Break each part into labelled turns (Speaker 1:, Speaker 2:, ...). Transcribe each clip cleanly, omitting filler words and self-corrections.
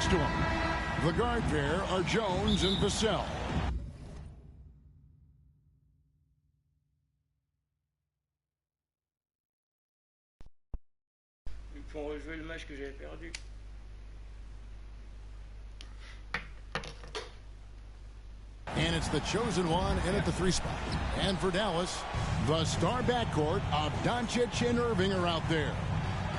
Speaker 1: next to him. The guard pair are Jones and Vassell.
Speaker 2: Ils font rejouer le match que j'avais perdu.
Speaker 1: And it's the chosen one in at the 3 spot. And for Dallas, the star backcourt of Doncic and Irving are out there.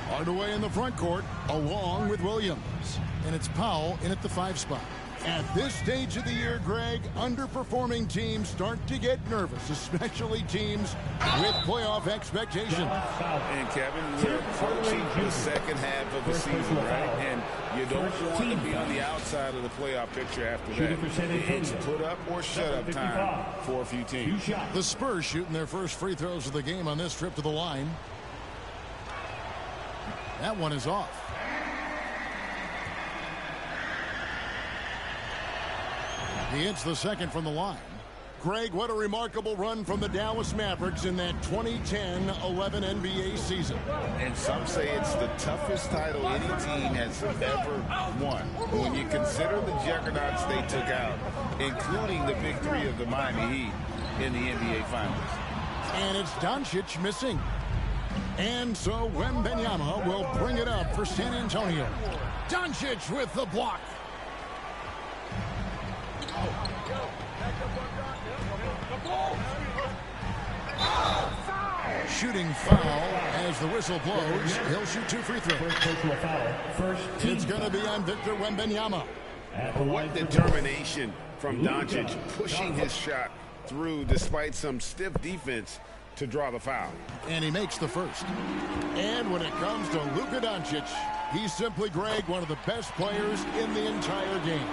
Speaker 1: Hardaway in the front court, along with Williams. And it's Powell in at the 5 spot. At this stage of the year, Greg, underperforming teams start to get nervous, especially teams with playoff expectations.
Speaker 3: And Kevin, we're approaching the second half of the season, right? And you don't want to be on the outside of the playoff picture after that. It's put up or shut up time for a few teams.
Speaker 1: The Spurs shooting their first free throws of the game on this trip to the line. That one is off. He hits the second from the line. Greg, what a remarkable run from the Dallas Mavericks in that 2010-11 NBA season.
Speaker 3: And some say it's the toughest title any team has ever won. When you consider the juggernauts they took out, including the big three of the Miami Heat in the NBA Finals.
Speaker 1: And it's Doncic missing. And so Wembanyama will bring it up for San Antonio. Doncic with the block. Shooting foul as the whistle blows. He'll shoot 2 free throws. It's going to be on Victor Wembanyama.
Speaker 3: What determination from Doncic, pushing his shot through despite some stiff defense to draw the foul.
Speaker 1: And he makes the first. And when it comes to Luka Doncic, he's simply, Greg, one of the best players in the entire game.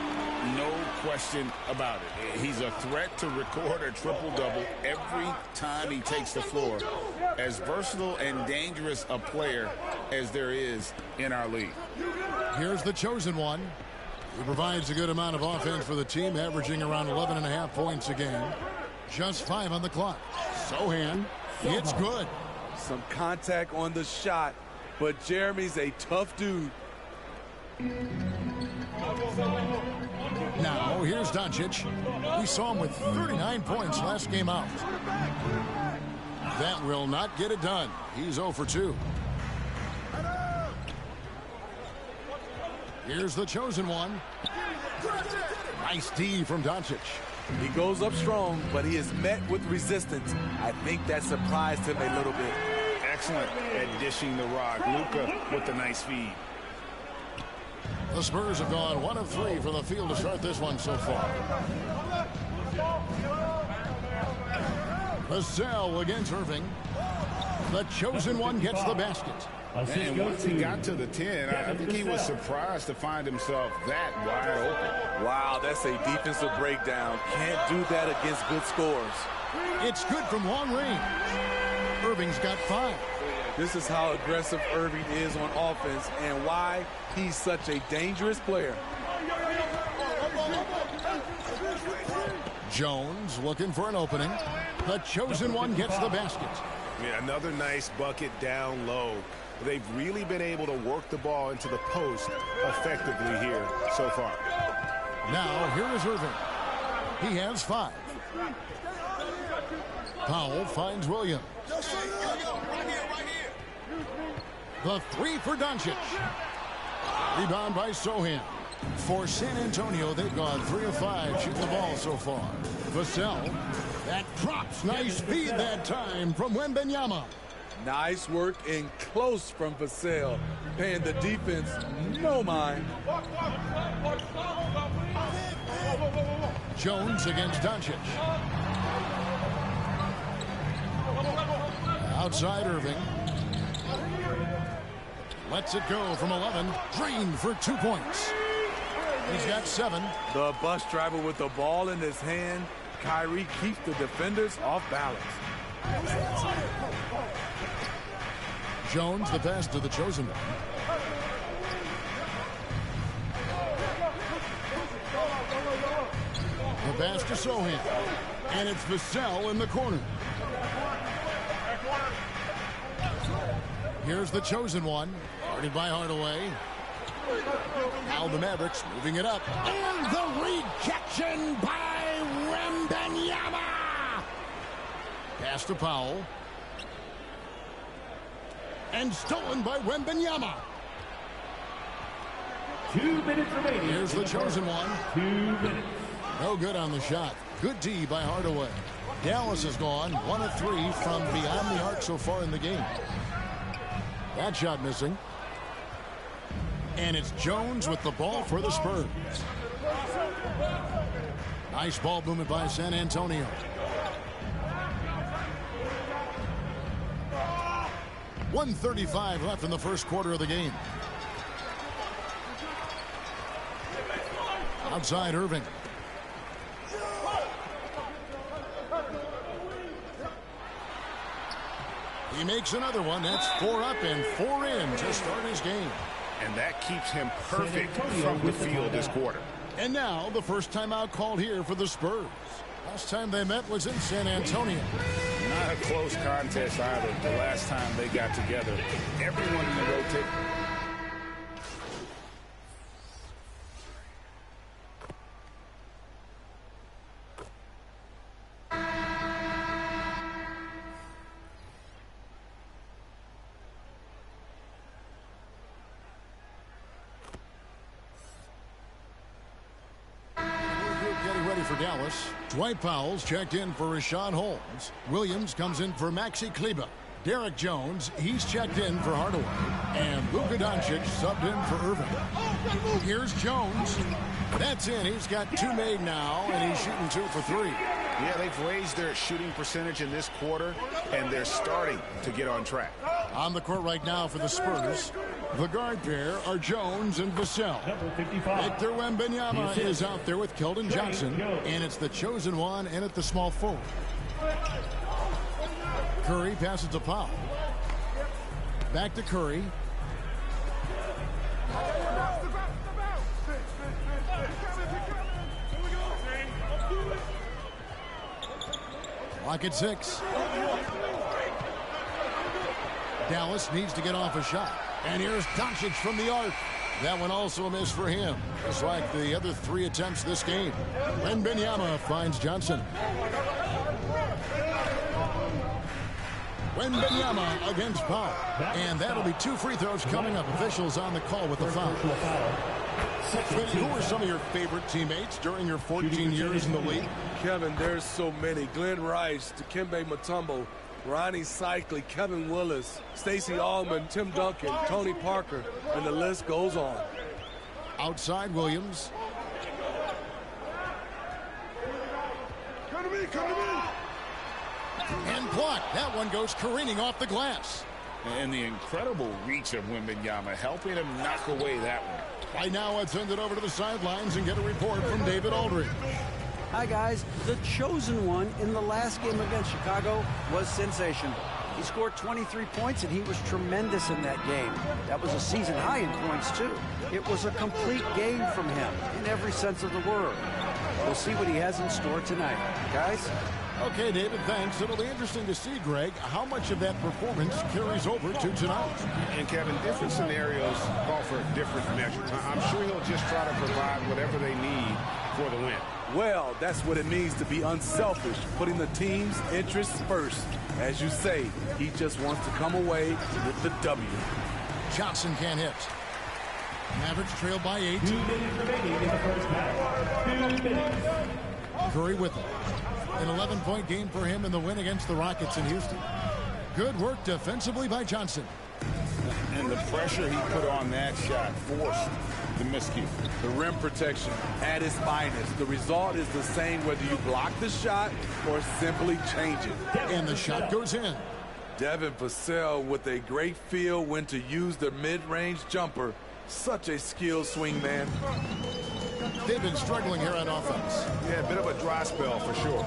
Speaker 3: No question about it. He's a threat to record a triple-double every time he takes the floor. As versatile and dangerous a player as there is in our league.
Speaker 1: Here's the chosen one. He provides a good amount of offense for the team, averaging around 11.5 points a game. Just 5 on the clock. Sohan, it's good.
Speaker 4: Some contact on the shot, but Jeremy's a tough dude.
Speaker 1: Now, here's Doncic. We saw him with 39 points last game out. That will not get it done. He's 0 for 2. Here's the chosen one. Nice D from Doncic.
Speaker 4: He goes up strong, but he is met with resistance. I think that surprised him a little bit.
Speaker 3: Excellent at dishing the rock. Luka with the nice feed.
Speaker 1: The Spurs have gone 1 of 3 from the field to start this one so far. Vassell against Irving. The chosen one gets the basket.
Speaker 3: And once he got to the 10, I think he was surprised to find himself that wide open.
Speaker 4: Wow, that's a defensive breakdown. Can't do that against good scores.
Speaker 1: It's good from long range. Irving's got 5.
Speaker 4: This is how aggressive Irving is on offense and why he's such a dangerous player.
Speaker 1: Jones looking for an opening. The chosen one gets the basket.
Speaker 5: Yeah, another nice bucket down low. They've really been able to work the ball into the post effectively here so far.
Speaker 1: Now, here is Irving. He has 5. Powell finds Williams. The 3 for Doncic. Rebound by Sohan. For San Antonio, they've gone 3 of 5 shooting the ball so far. Vassell, that drops. Nice feed that time from Wembanyama.
Speaker 4: Nice work in close from Vassell. Paying the defense no mind.
Speaker 1: Jones against Doncic. Outside Irving. Lets it go from 11. Drained for 2 points. He's got 7.
Speaker 4: The bus driver with the ball in his hand. Kyrie keeps the defenders off balance.
Speaker 1: Jones, the pass to the chosen one. The pass to Sohan. And it's Vassell in the corner. Here's the chosen one. Guarded by Hardaway. Now the Mavericks moving it up. And the rejection by Wembanyama. Pass to Powell. And stolen by Wembanyama.
Speaker 6: 2 minutes remaining.
Speaker 1: Here's the chosen one.
Speaker 6: 2 minutes.
Speaker 1: No good on the shot. Good D by Hardaway. Dallas has gone 1 of 3 from beyond the arc so far in the game. That shot missing. And it's Jones with the ball for the Spurs. Nice ball movement by San Antonio. .135 left in the first quarter of the game. Outside Irving. He makes another one. That's 4 up and 4 in to start his game.
Speaker 5: And that keeps him perfect from the field this quarter.
Speaker 1: And now the first timeout called here for the Spurs. Last time they met was in San Antonio.
Speaker 3: Not a close contest either. The last time they got together, everyone in the rotation.
Speaker 1: For Dallas, Dwight Powell's checked in for Rashawn Holmes. Williams comes in for Maxi Kleber. Derek Jones, he's checked in for Hardaway. And Luka Doncic subbed in for Irving. Here's Jones. That's in. He's got 2 made now, and he's shooting 2 for 3.
Speaker 5: Yeah, they've raised their shooting percentage in this quarter, and they're starting to get on track.
Speaker 1: On the court right now for the Spurs, the guard pair are Jones and Vassell. Victor Wembanyama is out there with Keldon Johnson, and it's the chosen one in at the small forward. Curry passes to Powell. Back to Curry. Clock at 6. Dallas needs to get off a shot. And here's Doncic from the arc. That one also a miss for him, just like the other 3 attempts this game. Wembanyama finds Johnson. Wembanyama against Powell. And that'll be 2 free throws coming up. Officials on the call with the foul. Who are some of your favorite teammates during your 14 years in the league?
Speaker 4: Kevin, there's so many. Glenn Rice, Dikembe Mutombo, Ronnie Cycli, Kevin Willis, Stacey Allman, Tim Duncan, Tony Parker, and the list goes on.
Speaker 1: Outside Williams.
Speaker 5: Come to me, come to me.
Speaker 1: And blocked. That one goes careening off the glass.
Speaker 3: And the incredible reach of Wembanyama helping him knock away that one.
Speaker 1: Right now, let's send it over to the sidelines and get a report from David Aldridge.
Speaker 7: Hi, guys. The chosen one in the last game against Chicago was sensational. He scored 23 points, and he was tremendous in that game. That was a season high in points, too. It was a complete game from him in every sense of the word. We'll see what he has in store tonight. Guys?
Speaker 1: Okay, David, thanks. It'll be interesting to see, Greg, how much of that performance carries over to tonight.
Speaker 5: And, Kevin, different scenarios call for different measures. I'm sure he'll just try to provide whatever they need for the win.
Speaker 4: Well, that's what it means to be unselfish, putting the team's interests first. As you say, he just wants to come away with the W.
Speaker 1: Johnson can't hit. Mavericks trail by 8.
Speaker 6: 2 minutes remaining in the first half. 2 minutes.
Speaker 1: Curry with him. An 11-point game for him in the win against the Rockets in Houston. Good work defensively by Johnson.
Speaker 3: And the pressure he put on that shot forced the miscue.
Speaker 4: The rim protection at its finest. The result is the same whether you block the shot or simply change it.
Speaker 1: And the shot goes in.
Speaker 4: Devin Vassell with a great feel when to use the mid-range jumper. Such a skilled swing man.
Speaker 1: They've been struggling here on offense.
Speaker 5: Yeah, a bit of a dry spell for sure.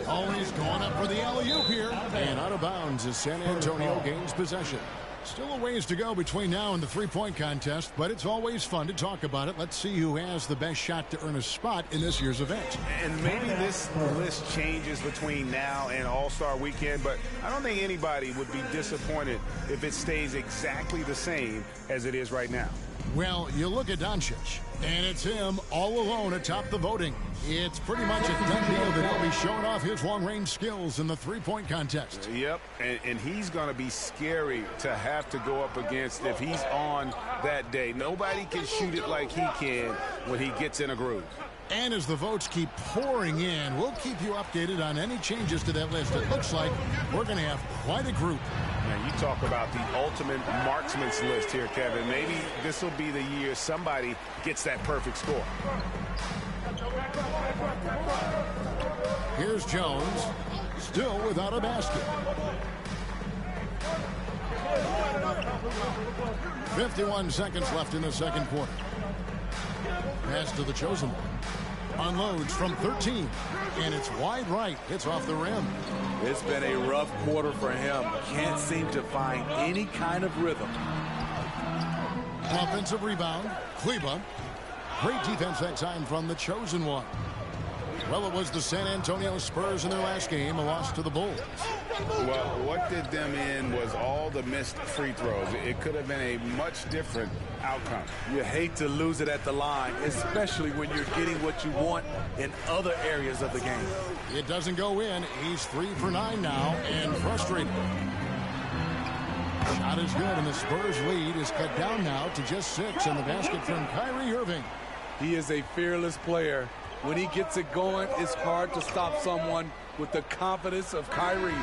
Speaker 1: Always going up for the alley-oop here. And out of bounds as San Antonio gains possession. Still a ways to go between now and the three-point contest, but it's always fun to talk about it. Let's see who has the best shot to earn a spot in this year's event.
Speaker 5: And maybe this list changes between now and All-Star Weekend, but I don't think anybody would be disappointed if it stays exactly the same as it is right now.
Speaker 1: Well, you look at Doncic, and it's him all alone atop the voting. It's pretty much a done deal that he'll be showing off his long-range skills in the three-point contest.
Speaker 3: Yep, and he's going to be scary to have to go up against if he's on that day. Nobody can shoot it like he can when he gets in a groove.
Speaker 1: And as the votes keep pouring in, we'll keep you updated on any changes to that list. It looks like we're going to have quite a group.
Speaker 3: Man, you talk about the ultimate marksman's list here, Kevin. Maybe this will be the year somebody gets that perfect score.
Speaker 1: Here's Jones, still without a basket. 51 seconds left in the second quarter. Pass to the chosen one. Unloads from 13, and it's wide right. It's off the rim.
Speaker 4: It's been a rough quarter for him. Can't seem to find any kind of rhythm.
Speaker 1: Offensive rebound. Kleba. Great defense that time from the chosen one. Well, it was the San Antonio Spurs in their last game, a loss to the Bulls.
Speaker 3: Well, what did them in was all the missed free throws. It could have been a much different outcome.
Speaker 4: You hate to lose it at the line, especially when you're getting what you want in other areas of the game.
Speaker 1: It doesn't go in. He's 3 for 9 now and frustrated. Shot is good, and the Spurs lead is cut down now to just 6, and the basket from Kyrie Irving.
Speaker 4: He is a fearless player. When he gets it going, it's hard to stop someone with the confidence of Kyrie.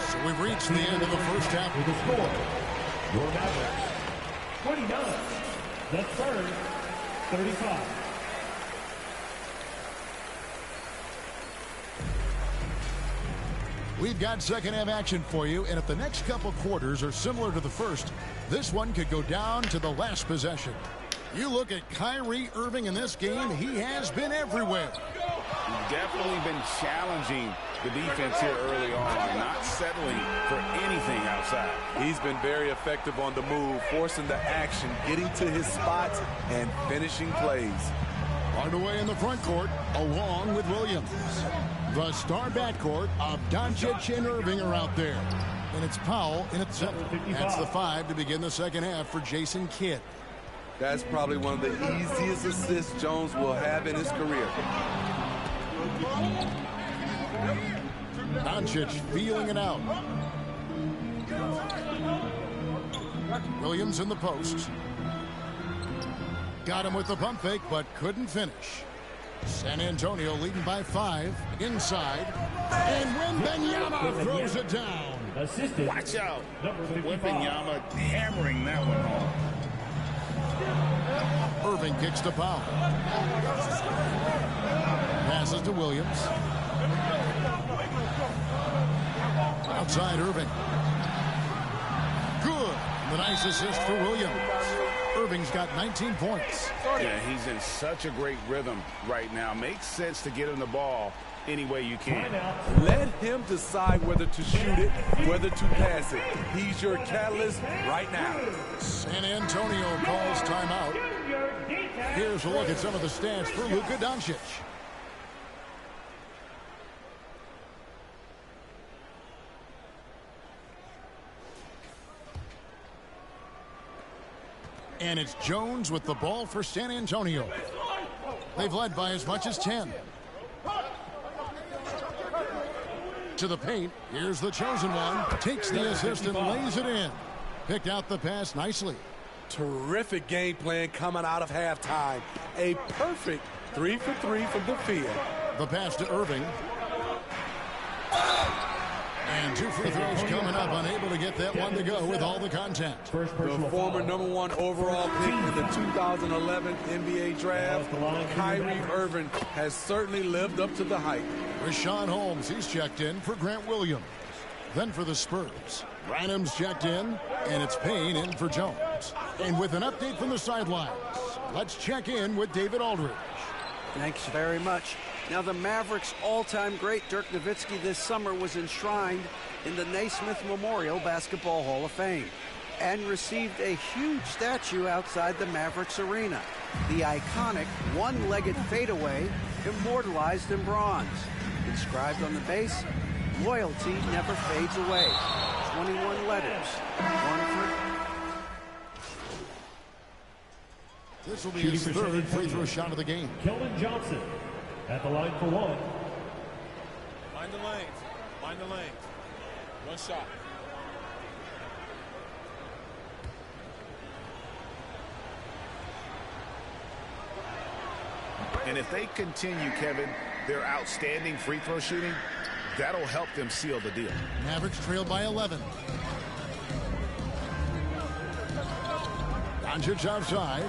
Speaker 1: So we've reached the end of the first half.
Speaker 6: With the score, your Mavericks, 29. The Spurs, 35.
Speaker 1: We've got second half action for you, and if the next couple quarters are similar to the first, this one could go down to the last possession. You look at Kyrie Irving in this game, he has been everywhere.
Speaker 3: Definitely been challenging the defense here early on, not settling for anything outside.
Speaker 4: He's been very effective on the move, forcing the action, getting to his spots, and finishing plays.
Speaker 1: Hardaway in the front court, along with Williams. The star backcourt of Doncic and Irving are out there. And it's Powell in at center. That's the 5 to begin the second half for Jason Kidd.
Speaker 4: That's probably one of the easiest assists Jones will have in his career.
Speaker 1: Doncic feeling it out. Williams in the post. Got him with the pump fake, but couldn't finish. San Antonio leading by 5 inside. And Wembanyama throws it down.
Speaker 6: Assisted.
Speaker 3: Watch out. Wembanyama hammering that one home.
Speaker 1: Irving kicks to Powell. Passes to Williams. Outside Irving. Good. The nice assist for Williams. Irving's got 19 points.
Speaker 3: Yeah, he's in such a great rhythm right now. Makes sense to get him the ball any way you can.
Speaker 4: Let him decide whether to shoot it, whether to pass it. He's your catalyst right now.
Speaker 1: San Antonio calls timeout. Here's a look at some of the stats for Luka Doncic. And it's Jones with the ball for San Antonio. They've led by as much as 10. To the paint. Here's the chosen one. Takes the assist and lays it in. Picked out the pass nicely.
Speaker 4: Terrific game plan coming out of halftime. A perfect 3 for 3 from the field.
Speaker 1: The pass to Irving. And 2 free throws coming up, unable to get that one to go with all the contact.
Speaker 4: The former #1 overall pick in the 2011 NBA draft, Kyrie Irving, has certainly lived up to the hype.
Speaker 1: Rashawn Holmes, he's checked in for Grant Williams. Then for the Spurs, Branham's checked in, and it's Payne in for Jones. And with an update from the sidelines, let's check in with David Aldridge.
Speaker 7: Thanks very much. Now, the Mavericks' all-time great Dirk Nowitzki this summer was enshrined in the Naismith Memorial Basketball Hall of Fame and received a huge statue outside the Mavericks arena. The iconic one-legged fadeaway immortalized in bronze. Inscribed on the base, loyalty never fades away. 21 letters, one for...
Speaker 1: This will be his third free throw shot of the game.
Speaker 6: Keldon Johnson at the line for one.
Speaker 8: Mind the lanes. Mind the lanes. One shot.
Speaker 5: And if they continue, Kevin, their outstanding free throw shooting, that'll help them seal the deal.
Speaker 1: Mavericks trail by 11. Doncic outside.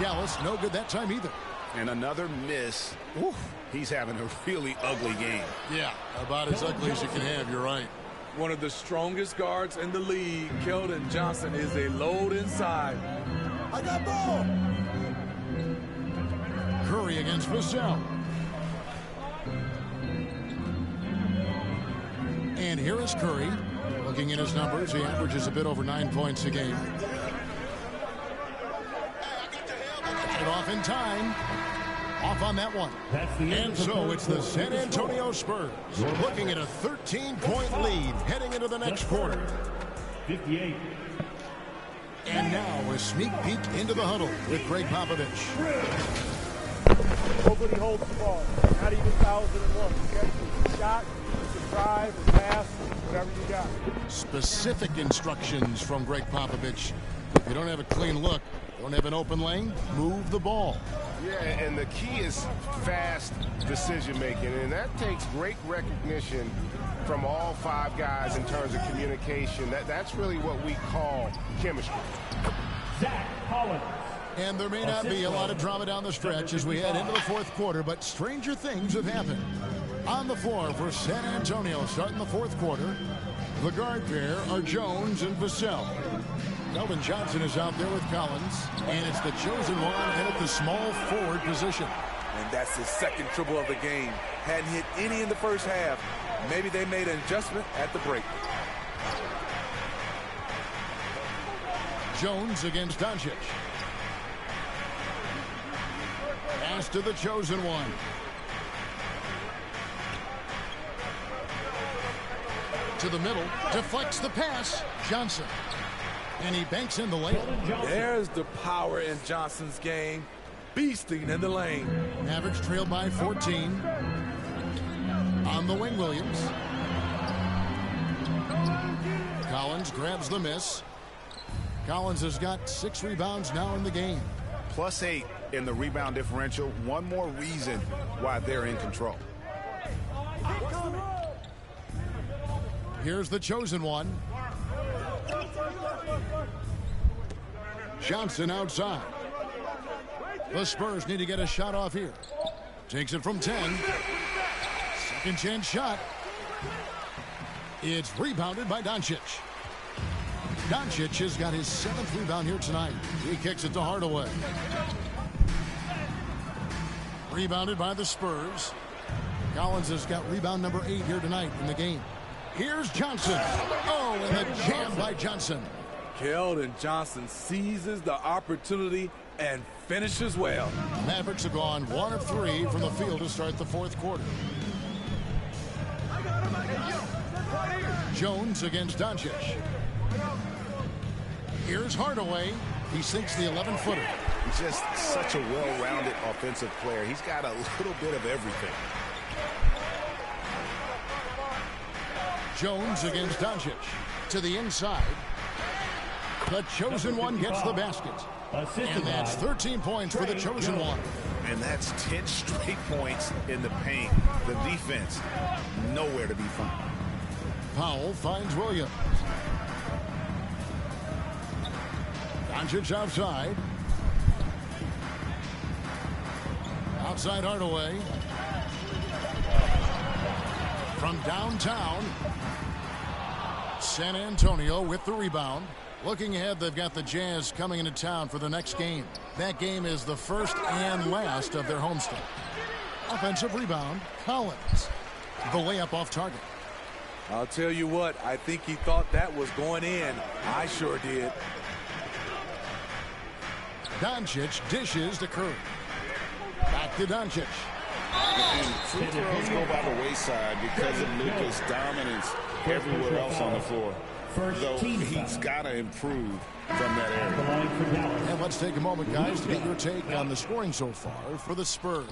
Speaker 1: Dallas no good that time either.
Speaker 5: And another miss. Oof, he's having a really ugly game.
Speaker 1: Yeah, about as ugly as you can have. You're right.
Speaker 4: One of the strongest guards in the league, Keldon Johnson, is a load inside. I got ball.
Speaker 1: Curry against Vassell. And here is Curry. Looking at his numbers, he averages a bit over 9 points a game. Got it off in time. Off on that one. And so it's the San Antonio Spurs looking at a 13-point lead heading into the next quarter.
Speaker 6: 58.
Speaker 1: And now a sneak peek into the huddle with Greg Popovich.
Speaker 9: Nobody holds the ball. Not even 1,001. You get a shot, a drive, a pass, whatever you got.
Speaker 1: Specific instructions from Greg Popovich. If you don't have a clean look, don't have an open lane, move the ball.
Speaker 5: Yeah, and the key is fast decision making, and that takes great recognition from all five guys in terms of communication. That's really what we call chemistry.
Speaker 6: Zach Collins.
Speaker 1: And there may not be a lot of drama down the stretch as we head into the fourth quarter, but stranger things have happened. On the floor for San Antonio starting the fourth quarter, the guard pair are Jones and Vassell. Keldon Johnson is out there with Collins, and it's the chosen one in at the small forward position.
Speaker 4: And that's his second triple of the game. Hadn't hit any in the first half. Maybe they made an adjustment at the break.
Speaker 1: Jones against Doncic. Pass to the chosen one. To the middle, deflects the pass. Johnson. And he banks in the lane.
Speaker 4: There's the power in Johnson's game. Beasting in the lane.
Speaker 1: Mavericks trail by 14. On the wing, Williams. Collins grabs the miss. Collins has got 6 rebounds now in the game.
Speaker 5: +8 in the rebound differential. One more reason why they're in control.
Speaker 1: Here's the chosen one. Johnson outside. The Spurs need to get a shot off here. Takes it from 10. Second chance shot. It's rebounded by Doncic. Doncic has got his 7th rebound here tonight. He kicks it to Hardaway. Rebounded by the Spurs. Collins has got rebound number 8 here tonight in the game. Here's Johnson. Oh, and the jam by Johnson.
Speaker 4: Keldon Johnson seizes the opportunity and finishes well.
Speaker 1: Mavericks have gone 1 of 3 from the field to start the fourth quarter. Jones against Doncic. Here's Hardaway. He sinks the 11-footer.
Speaker 5: He's just such a well-rounded offensive player. He's got a little bit of everything.
Speaker 1: Jones against Doncic. To the inside. The chosen one gets the basket. And that's 13 points for the chosen one.
Speaker 5: And that's 10 straight points in the paint. The defense, nowhere to be found.
Speaker 1: Powell finds Williams. Doncic outside. Outside Hardaway. From downtown. San Antonio with the rebound. Looking ahead, they've got the Jazz coming into town for the next game. That game is the first and last of their homestand. Offensive rebound, Collins. The layup off target.
Speaker 4: I'll tell you what, I think he thought that was going in. I sure did.
Speaker 1: Doncic dishes to Curry. Back to Doncic.
Speaker 3: And free throws go by the wayside because of Luka's dominance everywhere else on the floor. though he's got to improve from that area.
Speaker 1: And let's take a moment, guys, to get your take on the scoring so far for the Spurs.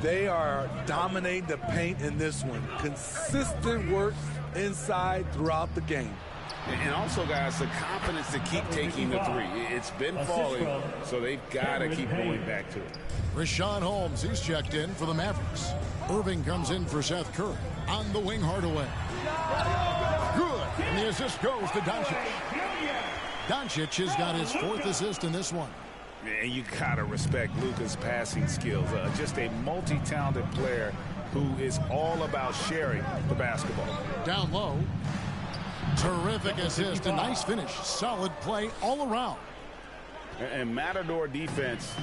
Speaker 4: They are dominating the paint in this one. Consistent work inside throughout the game.
Speaker 3: And also, guys, the confidence to keep taking the three. It's been falling, so they've got to keep going back to it.
Speaker 1: Rashawn Holmes, he's checked in for the Mavericks. Irving comes in for Seth Curry. On the wing, Hardaway. Good. And the assist goes to Doncic. Doncic has got his 4th assist in this one.
Speaker 3: And you got to respect Luka's passing skills. Just a multi-talented player who is all about sharing the basketball.
Speaker 1: Down low. Terrific assist. A nice finish. Solid play all around.
Speaker 3: And Matador defense,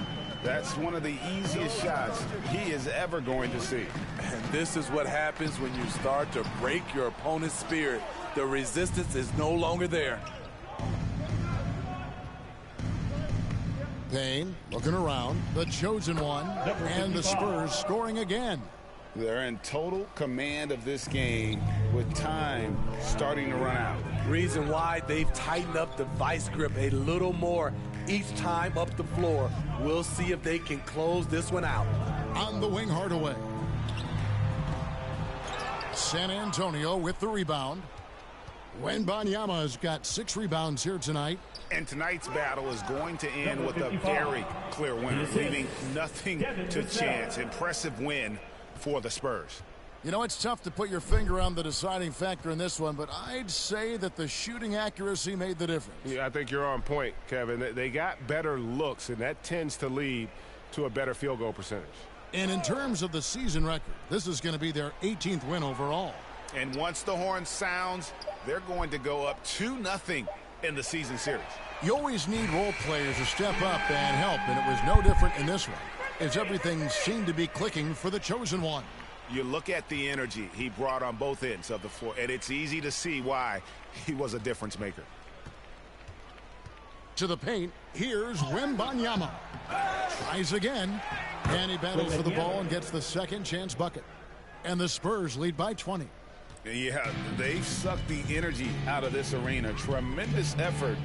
Speaker 3: that's one of the easiest shots he is ever going to see.
Speaker 4: And this is what happens when you start to break your opponent's spirit. The resistance is no longer there.
Speaker 1: Payne looking around. The chosen one. And the Spurs scoring again.
Speaker 3: They're in total command of this game with time starting to run out.
Speaker 4: Reason why they've tightened up the vice grip a little more each time up the floor. We'll see if they can close this one out.
Speaker 1: On the wing, Hardaway. San Antonio with the rebound. Wembanyama has got 6 rebounds here tonight.
Speaker 3: And tonight's battle is going to end with a very clear winner, leaving nothing to chance. Impressive win for the Spurs.
Speaker 1: You know, it's tough to put your finger on the deciding factor in this one, but I'd say that the shooting accuracy made the difference.
Speaker 5: Yeah, I think you're on point, Kevin. They got better looks, and that tends to lead to a better field goal percentage.
Speaker 1: And in terms of the season record, this is going to be their 18th win overall.
Speaker 3: And once the horn sounds, they're going to go up 2-0 in the season series.
Speaker 1: You always need role players to step up and help, and it was no different in this one, as everything seemed to be clicking for the chosen one.
Speaker 3: You look at the energy he brought on both ends of the floor, and it's easy to see why he was a difference maker.
Speaker 1: To the paint, here's Wembanyama. Tries again, and he battles for the ball and gets the second chance bucket. And the Spurs lead by 20.
Speaker 3: Yeah, they've sucked the energy out of this arena. Tremendous effort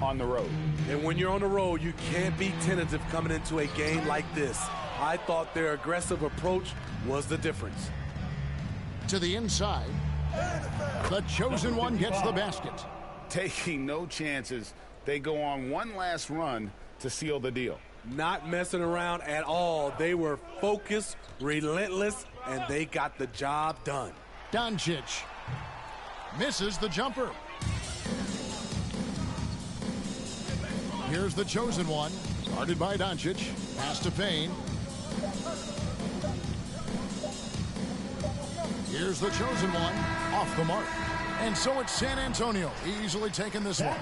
Speaker 3: on the road.
Speaker 4: And when you're on the road, you can't be tentative coming into a game like this. I thought their aggressive approach was the difference.
Speaker 1: To the inside, the chosen one gets the basket.
Speaker 3: Taking no chances, they go on one last run to seal the deal.
Speaker 4: Not messing around at all. They were focused, relentless, and they got the job done.
Speaker 1: Doncic misses the jumper. Here's the chosen one, guarded by Doncic. Pass to Payne. Here's the chosen one, off the mark. And so it's San Antonio, easily taking this one.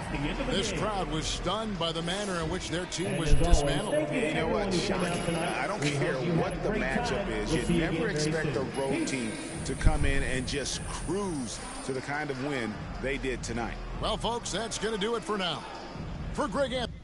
Speaker 1: This crowd was stunned by the manner in which their team was dismantled.
Speaker 3: You know what? Shocking. I don't care what the matchup is. You never expect a road team to come in and just cruise to the kind of win they did tonight.
Speaker 1: Well, folks, that's going to do it for now. For Greg Anthony.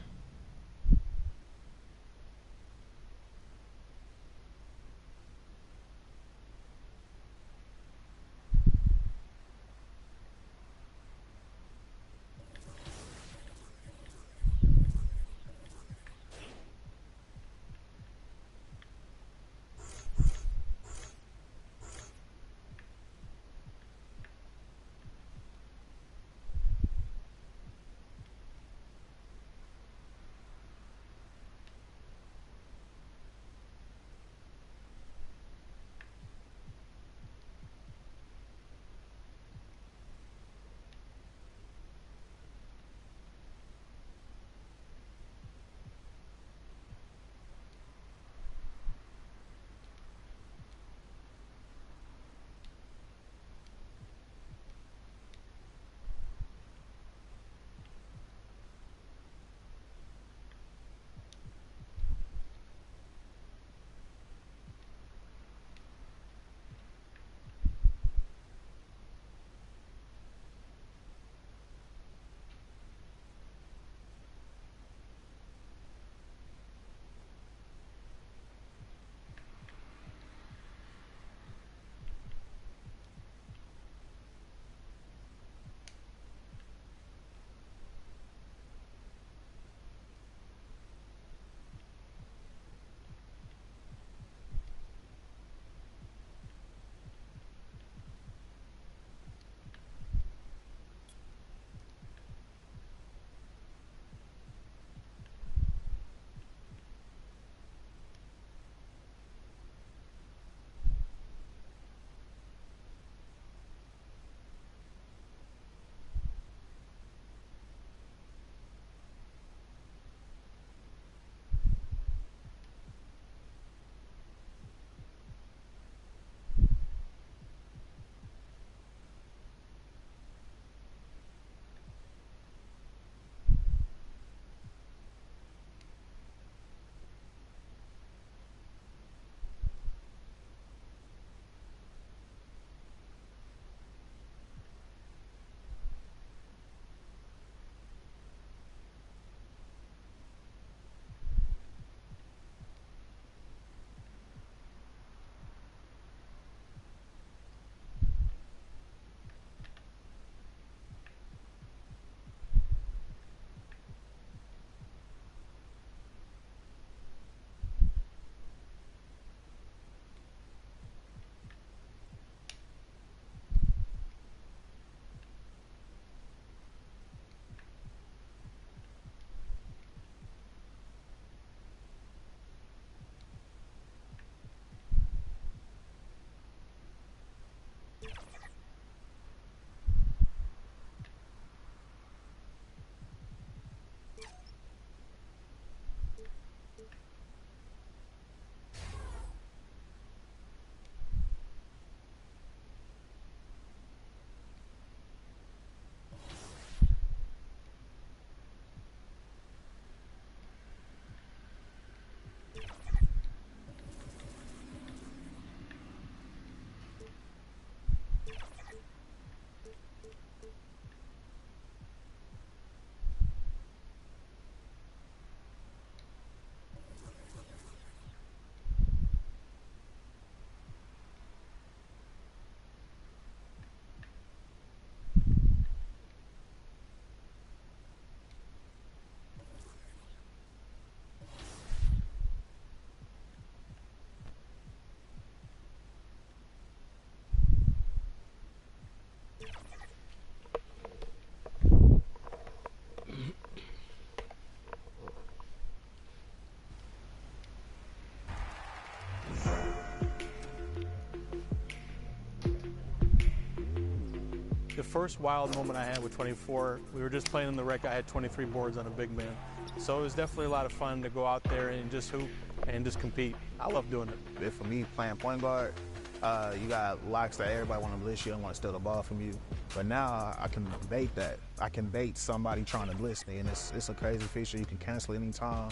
Speaker 10: The first wild moment I had with 24, we were just playing in the rec. I had 23 boards on a big man. So it was definitely a lot of fun to go out there and just hoop and just compete. I love doing it.
Speaker 11: For me, playing point guard, you got locks that everybody want to blitz you and want to steal the ball from you. But now I can bait that. I can bait somebody trying to blitz me, and it's a crazy feature. You can cancel anytime.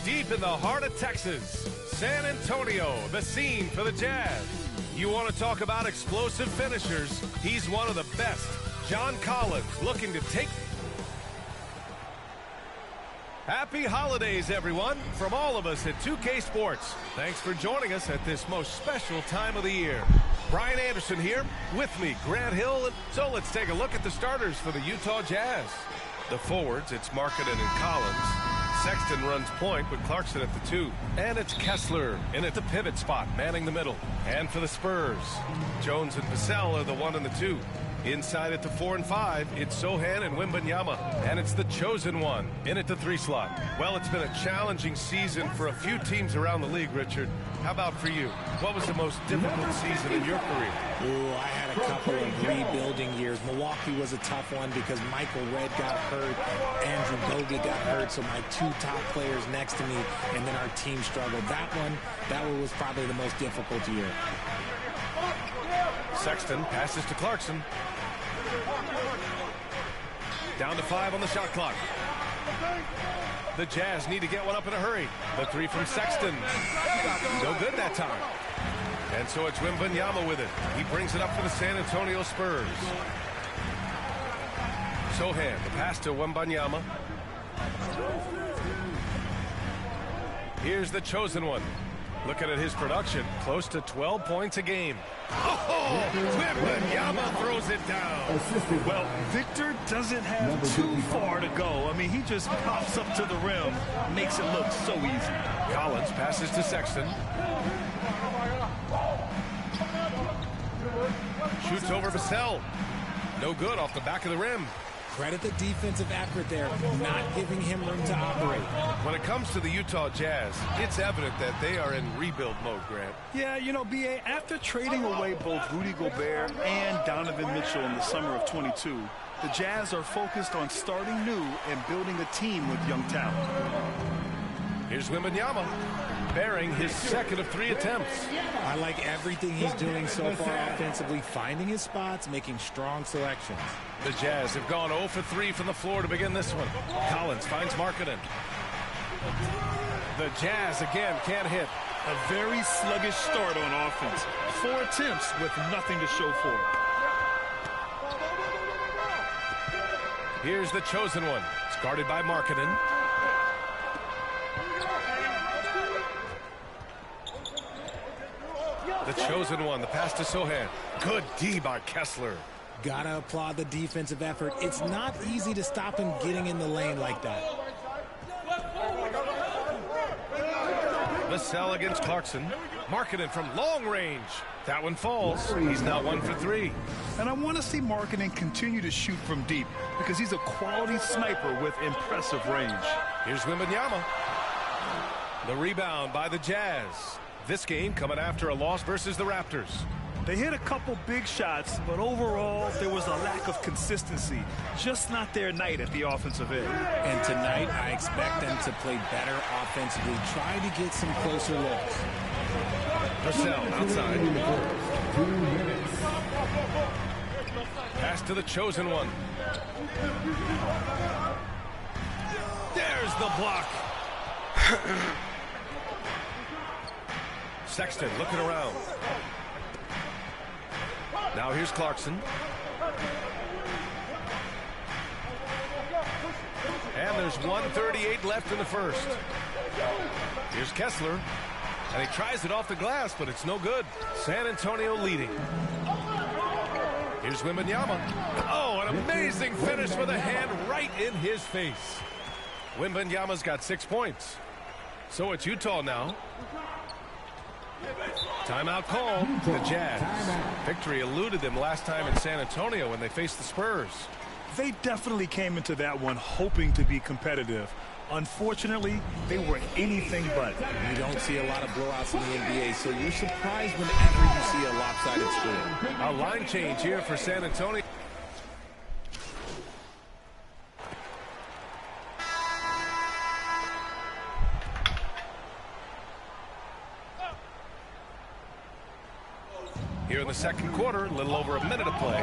Speaker 12: Deep in the heart of Texas, San Antonio, the scene for the Jazz. You want to talk about explosive finishers? He's one of the best. John Collins looking to take... Happy holidays, everyone, from all of us at 2K Sports. Thanks for joining us at this most special time of the year. Brian Anderson here, with me, Grant Hill. So let's take a look at the starters for the Utah Jazz. The forwards, it's Markkanen and Collins. Sexton runs point with Clarkson at the 2. And it's Kessler in at the pivot spot, manning the middle. And for the Spurs, Jones and Vassell are the 1 and the 2. Inside at the 4 and 5, it's Sohan and Wembanyama. And it's the chosen one in at the 3 slot. Well, it's been a challenging season for a few teams around the league, Richard. How about for you? What was the most difficult season in your career?
Speaker 13: Ooh, I had a couple of rebuilding years. Milwaukee was a tough one because Michael Redd got hurt, Andrew Bogut got hurt, so my 2 top players next to me, and then our team struggled. That one was probably the most difficult year.
Speaker 12: Sexton passes to Clarkson. Down to 5 on the shot clock. The Jazz need to get one up in a hurry. The 3 from Sexton. No good that time. And so it's Wembanyama with it. He brings it up for the San Antonio Spurs. Sohan, the pass to Wembanyama. Here's the chosen one. Looking at his production, close to 12 points a game. Oh, Wembanyama throws it down.
Speaker 14: Well, Victor doesn't have too far to go. I mean, he just pops up to the rim, makes it look so easy.
Speaker 12: Collins passes to Sexton. Shoots over Vassell. No good off the back of the rim.
Speaker 13: Credit the defensive effort there, not giving him room to operate.
Speaker 12: When it comes to the Utah Jazz, it's evident that they are in rebuild mode, Grant.
Speaker 14: Yeah, you know, B.A., after trading away both Rudy Gobert and Donovan Mitchell in the summer of 22, the Jazz are focused on starting new and building a team with young talent.
Speaker 12: Here's Wembanyama, bearing his second of 3 attempts.
Speaker 13: I like everything he's doing so far offensively, finding his spots, making strong selections.
Speaker 12: The Jazz have gone 0 for 3 from the floor to begin this one. Collins finds Markkanen. The Jazz again can't hit.
Speaker 14: A very sluggish start on offense. 4 attempts with nothing to show for it.
Speaker 12: Here's the chosen one. It's guarded by Markkanen. The chosen one, the pass to Sohan. Good D by Kessler.
Speaker 13: Gotta applaud the defensive effort. It's not easy to stop him getting in the lane like that.
Speaker 12: Vassell against Clarkson. Markkanen from long range. That one falls. He's now 1 for 3.
Speaker 14: And I want to see Markkanen continue to shoot from deep because he's a quality sniper with impressive range.
Speaker 12: Here's Wembanyama. The rebound by the Jazz. This game coming after a loss versus the Raptors.
Speaker 14: They hit a couple big shots, but overall, there was a lack of consistency. Just not their night at the offensive end.
Speaker 13: And tonight, I expect them to play better offensively, try to get some closer looks.
Speaker 12: Vassell outside. Pass to the chosen one. There's the block. Sexton looking around. Now here's Clarkson. And there's 1:38 left in the first. Here's Kessler. And he tries it off the glass, but it's no good. San Antonio leading. Here's Wembanyama. Oh, an amazing finish with a hand right in his face. Wembanyama's got 6 points. So it's Utah now. Timeout call. The Jazz. Victory eluded them last time in San Antonio when they faced the Spurs.
Speaker 14: They definitely came into that one hoping to be competitive. Unfortunately, they were anything but.
Speaker 13: You don't see a lot of blowouts in the NBA, so you're surprised whenever you see a lopsided score.
Speaker 12: A line change here for San Antonio. Here in the second quarter, a little over a minute of play.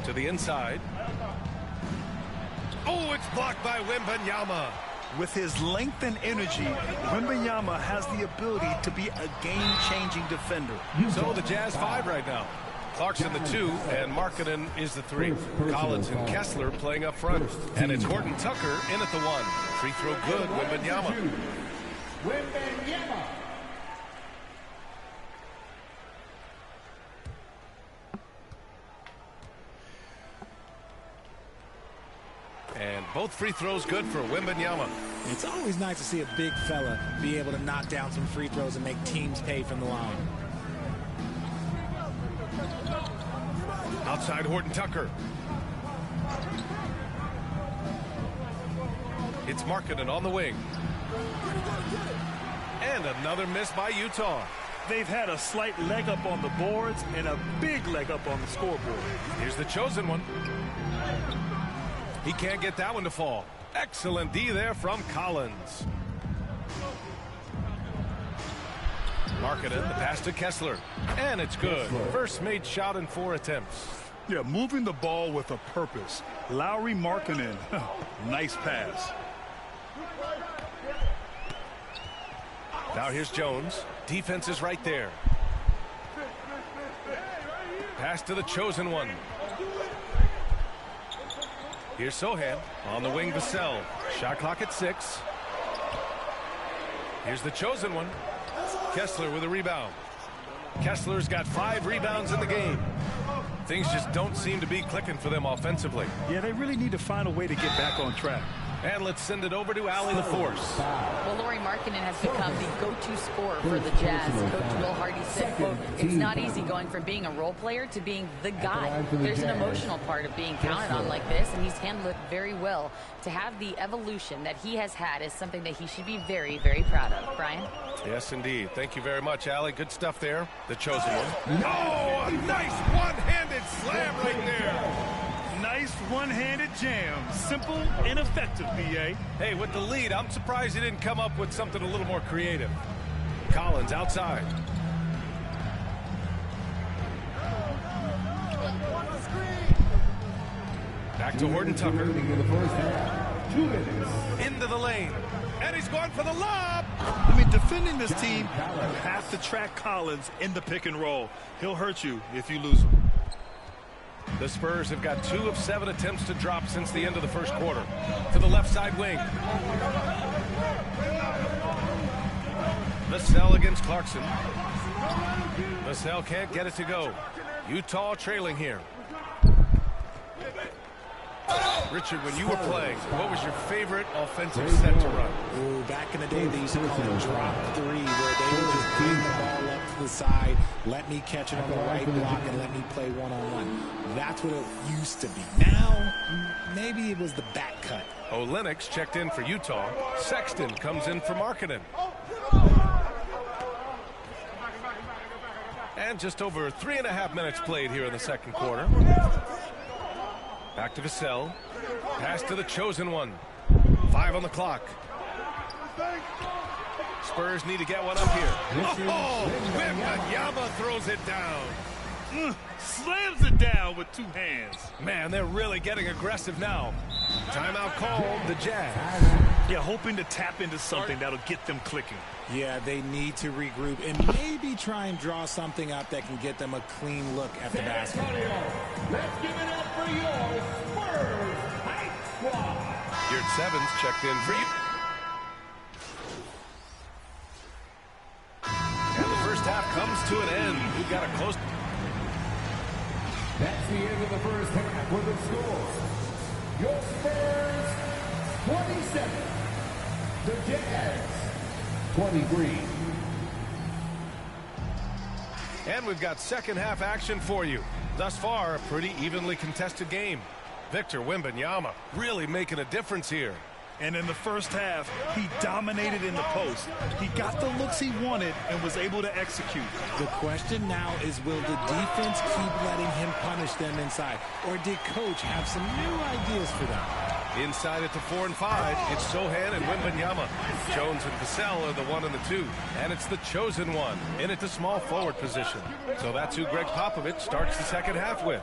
Speaker 12: To the inside. Oh, it's blocked by Wembanyama.
Speaker 14: With his length and energy, Wembanyama has the ability to be a game-changing defender.
Speaker 12: So the Jazz 5 right now. Clarkson the 2, and Markkanen is the 3. Collins and Kessler playing up front. And it's Horton Tucker in at the 1. Free throw good, Wembanyama. And both free throws good for Wembanyama.
Speaker 13: It's always nice to see a big fella be able to knock down some free throws and make teams pay from the line.
Speaker 12: Outside Horton Tucker. It's Markkanen on the wing. And another miss by Utah.
Speaker 14: They've had a slight leg up on the boards and a big leg up on the scoreboard.
Speaker 12: Here's the chosen one. He can't get that one to fall. Excellent D there from Collins. Markkanen, the pass to Kessler. And it's good. First made shot in 4 attempts.
Speaker 14: Yeah, moving the ball with a purpose. Lauri Markkanen. Nice pass.
Speaker 12: Now here's Jones. Defense is right there. Pass to the chosen one. Here's Sohan. On the wing, Vassell. Shot clock at 6. Here's the chosen one. Kessler with a rebound. Kessler's got 5 rebounds in the game. Things just don't seem to be clicking for them offensively.
Speaker 14: Yeah, they really need to find a way to get back on track.
Speaker 12: And let's send it over to Allie LaForce.
Speaker 15: Well, Lauri Markkanen has become the go-to scorer for the Jazz. Coach Will Hardy said, quote, it's not easy going from being a role player to being the guy. There's an emotional part of being counted on like this, and he's handled it very well. To have the evolution that he has had is something that he should be very, very proud of. Brian?
Speaker 12: Yes, indeed. Thank you very much, Allie. Good stuff there. The chosen one. Oh, a nice one-handed slam right there.
Speaker 14: Nice one-handed jam. Simple and effective, B.A.
Speaker 12: Hey, with the lead, I'm surprised he didn't come up with something a little more creative. Collins outside. Back to Horton Tucker. Into the lane. And he's going for the lob.
Speaker 14: I mean, defending this team, you have to track Collins in the pick and roll. He'll hurt you if you lose him.
Speaker 12: The Spurs have got 2 of 7 attempts to drop since the end of the first quarter. To the left side wing. Vassell against Clarkson. Vassell can't get it to go. Utah trailing here. Richard, when you were playing, what was your favorite offensive set to run?
Speaker 13: Ooh, back in the day, they used to call it drop 3, where they would just bring the ball up to the side, let me catch it on the right block, and let me play one-on-one. That's what it used to be. Now, maybe it was the back cut.
Speaker 12: Olenix checked in for Utah. Sexton comes in for Markkanen. And just over 3.5 minutes played here in the second quarter. Back to Vassell. Pass to the chosen one. 5 on the clock. Spurs need to get one up here. Oh, Wembanyama throws it down.
Speaker 14: Slams it down with 2 hands.
Speaker 12: Man, they're really getting aggressive now. Timeout called the Jazz.
Speaker 14: Yeah, hoping to tap into something that'll get them clicking.
Speaker 13: Yeah, they need to regroup and maybe try and draw something up that can get them a clean look at the basket.
Speaker 6: Let's give it up for your Spurs Hype Squad.
Speaker 12: Geert Sevens checked in for you. And the first half comes to an end. We've got a close.
Speaker 6: That's the end of the first half with the score. Your Spurs 27. The Jazz 23.
Speaker 12: And we've got second half action for you. Thus far, a pretty evenly contested game. Victor Wembanyama really making a difference here.
Speaker 14: And in the first half, he dominated in the post. He got the looks he wanted and was able to execute.
Speaker 13: The question now is, will the defense keep letting him punish them inside? Or did coach have some new ideas for them?
Speaker 12: Inside at the 4 and 5, it's Sohan and Wembanyama. Jones and Vassell are the 1 and the 2. And it's the chosen one in at the small forward position. So that's who Greg Popovich starts the second half with.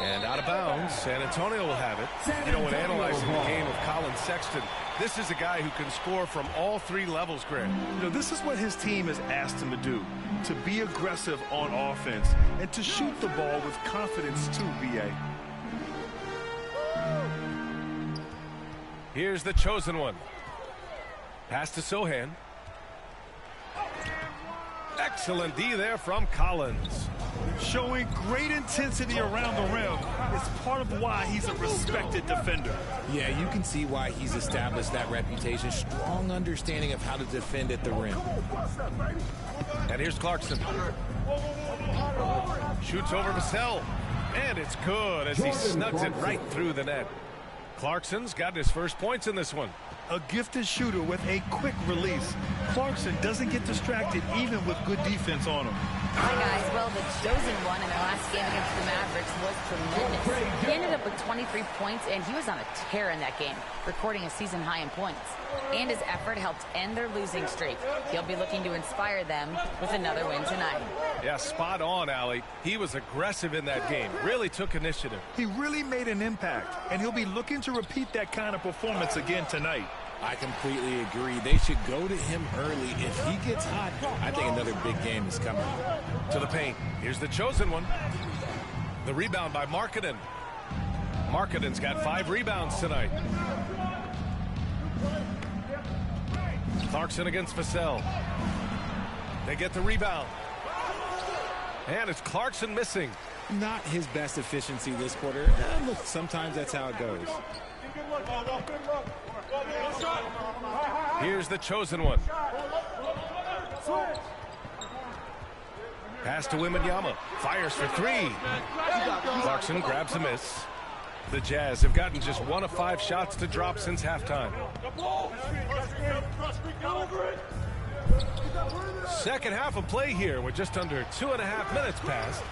Speaker 12: And out of bounds, San Antonio will have it. You know, when analyzing the game of Colin Sexton, this is a guy who can score from all 3 levels, Greg.
Speaker 14: You know, this is what his team has asked him to do, to be aggressive on offense and to shoot the ball with confidence too, B.A.
Speaker 12: Here's the chosen one. Pass to Sohan. Excellent D there from Collins.
Speaker 14: Showing great intensity around the rim is part of why he's a respected defender.
Speaker 13: Yeah, you can see why he's established that reputation. Strong understanding of how to defend at the rim.
Speaker 12: And here's Clarkson. Shoots over Vassell. And it's good as he snugs it right through the net. Clarkson's got his first points in this one.
Speaker 14: A gifted shooter with a quick release. Clarkson doesn't get distracted even with good defense on him.
Speaker 15: Hi, guys. Well, the chosen one in their last game against the Mavericks was tremendous. He ended up with 23 points, and he was on a tear in that game, recording a season high in points. And his effort helped end their losing streak. He'll be looking to inspire them with another win tonight.
Speaker 12: Yeah, spot on, Allie. He was aggressive in that game. Really took initiative.
Speaker 14: He really made an impact, and he'll be looking to repeat that kind of performance again tonight.
Speaker 13: I completely agree. They should go to him early. If he gets hot, I think another big game is coming.
Speaker 12: To the paint. Here's the chosen one. The rebound by Markkanen. Markkanen's got 5 rebounds tonight. Clarkson against Vassell. They get the rebound. And it's Clarkson missing.
Speaker 13: Not his best efficiency this quarter. Look, sometimes that's how it goes.
Speaker 12: Here's the chosen one. Pass to Wembanyama. Fires for 3. Clarkson grabs a miss. The Jazz have gotten just 1 of 5 shots to drop since halftime. Second half of play here with just under 2.5 minutes passed.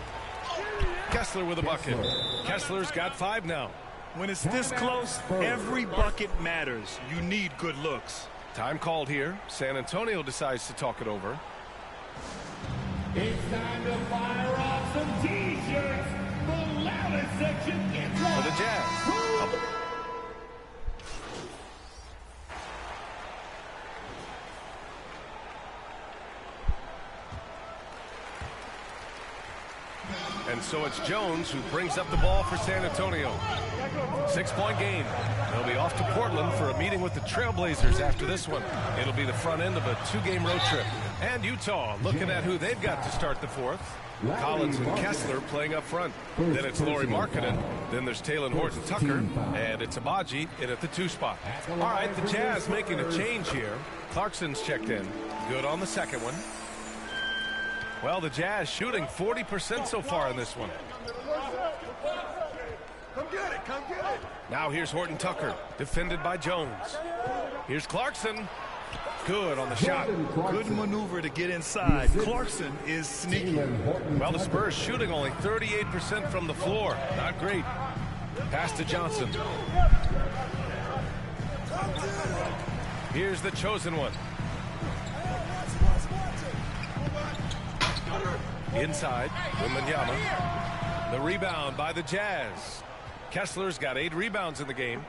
Speaker 12: Kessler with a bucket. Kessler's got 5 now.
Speaker 14: When it's this close, every bucket matters. You need good looks.
Speaker 12: Time called here. San Antonio decides to talk it over.
Speaker 6: It's time to fire off some T-shirts. The loudest section gets
Speaker 12: for the Jazz. And so it's Jones who brings up the ball for San Antonio. 6-point game. They'll be off to Portland for a meeting with the Trailblazers after this one. It'll be the front end of a 2-game road trip. And Utah looking at who they've got to start the 4th. Collins and Kessler playing up front. Then it's Lauri Markkanen. Then there's Talen Horton-Tucker. And it's Abaji in at the 2 spot. All right, the Jazz making a change here. Clarkson's checked in. Good on the second one. Well, the Jazz shooting 40% so far in this one.
Speaker 6: Come get it, come get it.
Speaker 12: Now here's Horton-Tucker, defended by Jones. Here's Clarkson. Good on the shot.
Speaker 14: Good maneuver to get inside. Clarkson is sneaky.
Speaker 12: Well, the Spurs shooting only 38% from the floor. Not great. Pass to Johnson. Here's the chosen one. Inside, Wembanyama. The rebound by the Jazz. Kessler's got 8 rebounds in the game.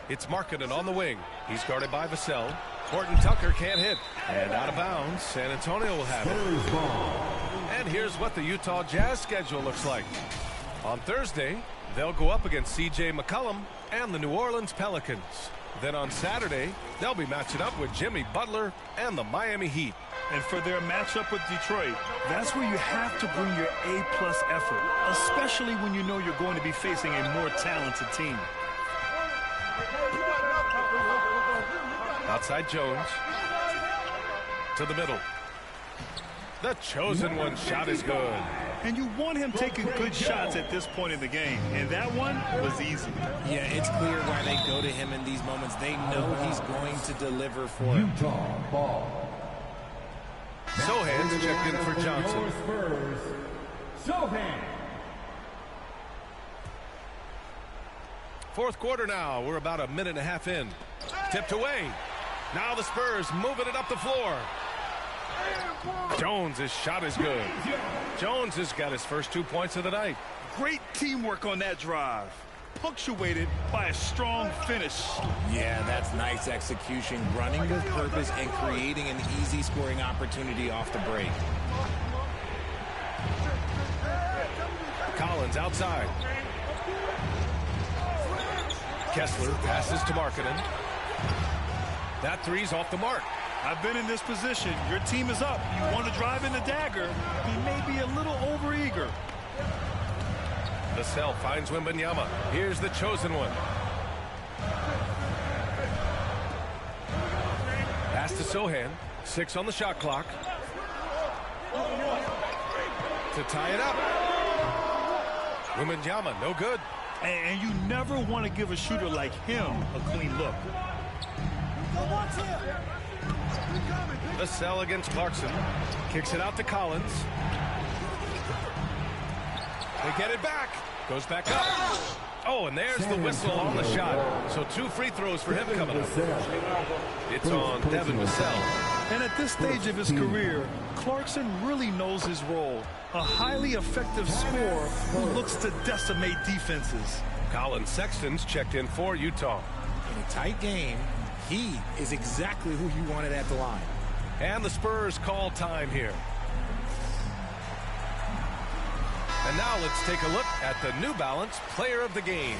Speaker 12: It's Markkanen on the wing. He's guarded by Vassell. Horton-Tucker can't hit. And out of bounds, San Antonio will have it. And here's what the Utah Jazz schedule looks like. On Thursday, they'll go up against C.J. McCollum and the New Orleans Pelicans. Then on Saturday, they'll be matching up with Jimmy Butler and the Miami Heat.
Speaker 14: And for their matchup with Detroit, that's where you have to bring your A-plus effort, especially when you know you're going to be facing a more talented team.
Speaker 12: Outside Jones. to the middle. The chosen one shot is good.
Speaker 14: And you want him taking good shots at this point in the game. And that one was easy.
Speaker 13: Yeah, it's clear why they go to him in these moments. They know he's going to deliver for him.
Speaker 6: Utah ball.
Speaker 12: Sohan's checked in for Johnson.
Speaker 6: Spurs, Sohan.
Speaker 12: Fourth quarter now. We're about a minute and a half in. Tipped away. Now the Spurs moving it up the floor. Jones' shot is good. Jones has got his first 2 points of the night.
Speaker 14: Great teamwork on that drive. Punctuated by a strong finish.
Speaker 13: Yeah, that's nice execution. Running with purpose and creating an easy scoring opportunity off the break.
Speaker 12: Collins outside. Kessler passes to Markkanen. That three's off the mark.
Speaker 14: I've been in this position. Your team is up. You want to drive in the dagger. He may be a little overeager.
Speaker 12: Vassell finds Wembanyama. Here's the chosen one. Pass to Sohan. 6 on the shot clock. To tie it up. Wembanyama, no good.
Speaker 14: And you never want to give a shooter like him a clean look.
Speaker 12: Vassell against Clarkson. Kicks it out to Collins. They get it back. Goes back up. Oh, and there's the whistle on the shot. So 2 free throws for him coming up. It's on Devin Vassell.
Speaker 14: And at this stage of his career, Clarkson really knows his role. A highly effective scorer who looks to decimate defenses.
Speaker 12: Colin Sexton's checked in for Utah.
Speaker 13: In a tight game, he is exactly who you wanted at the line.
Speaker 12: And the Spurs call time here. And now let's take a look at the New Balance Player of the Game.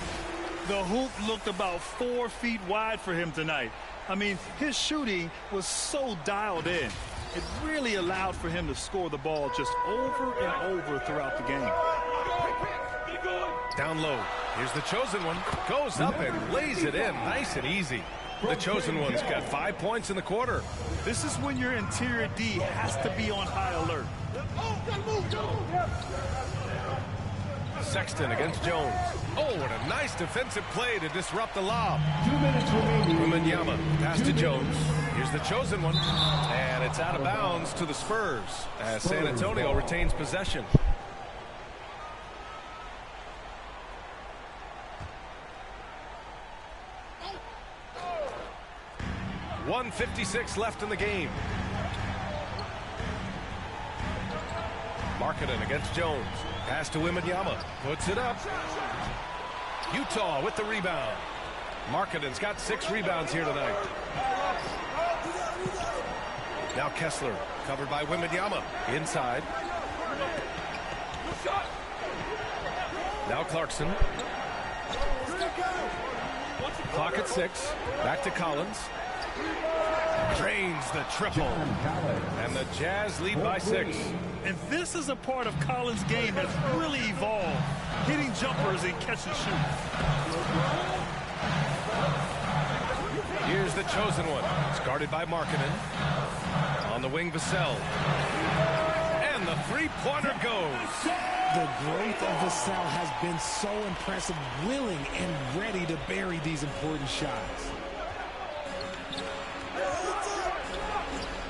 Speaker 14: The hoop looked about 4 feet wide for him tonight. I mean, his shooting was so dialed in. It really allowed for him to score the ball just over and over throughout the game.
Speaker 12: Down low. Here's the chosen one. Goes up and lays it in nice and easy. The chosen one's got 5 points in the quarter.
Speaker 14: This is when your interior D has to be on high alert.
Speaker 12: Sexton against Jones. Oh, what a nice defensive play to disrupt the lob.
Speaker 6: 2 minutes remaining.
Speaker 12: Wembanyama pass to Jones. Here's the chosen one. And it's out of bounds to the Spurs as San Antonio retains possession. .156 left in the game. Markkanen against Jones. Pass to Wembanyama. Puts it up. Utah with the rebound. Markkanen's got 6 rebounds here tonight. Now Kessler covered by Wembanyama. Inside. Now Clarkson. Clock at 6. Back to Collins. Drains the triple. And the Jazz lead by 6.
Speaker 14: And this is a part of Collins' game that's really evolved. Hitting jumpers and catch and shoot.
Speaker 12: Here's the chosen one. It's guarded by Markkanen. On the wing, Vassell. And the three-pointer goes.
Speaker 13: The growth of Vassell has been so impressive, willing and ready to bury these important shots.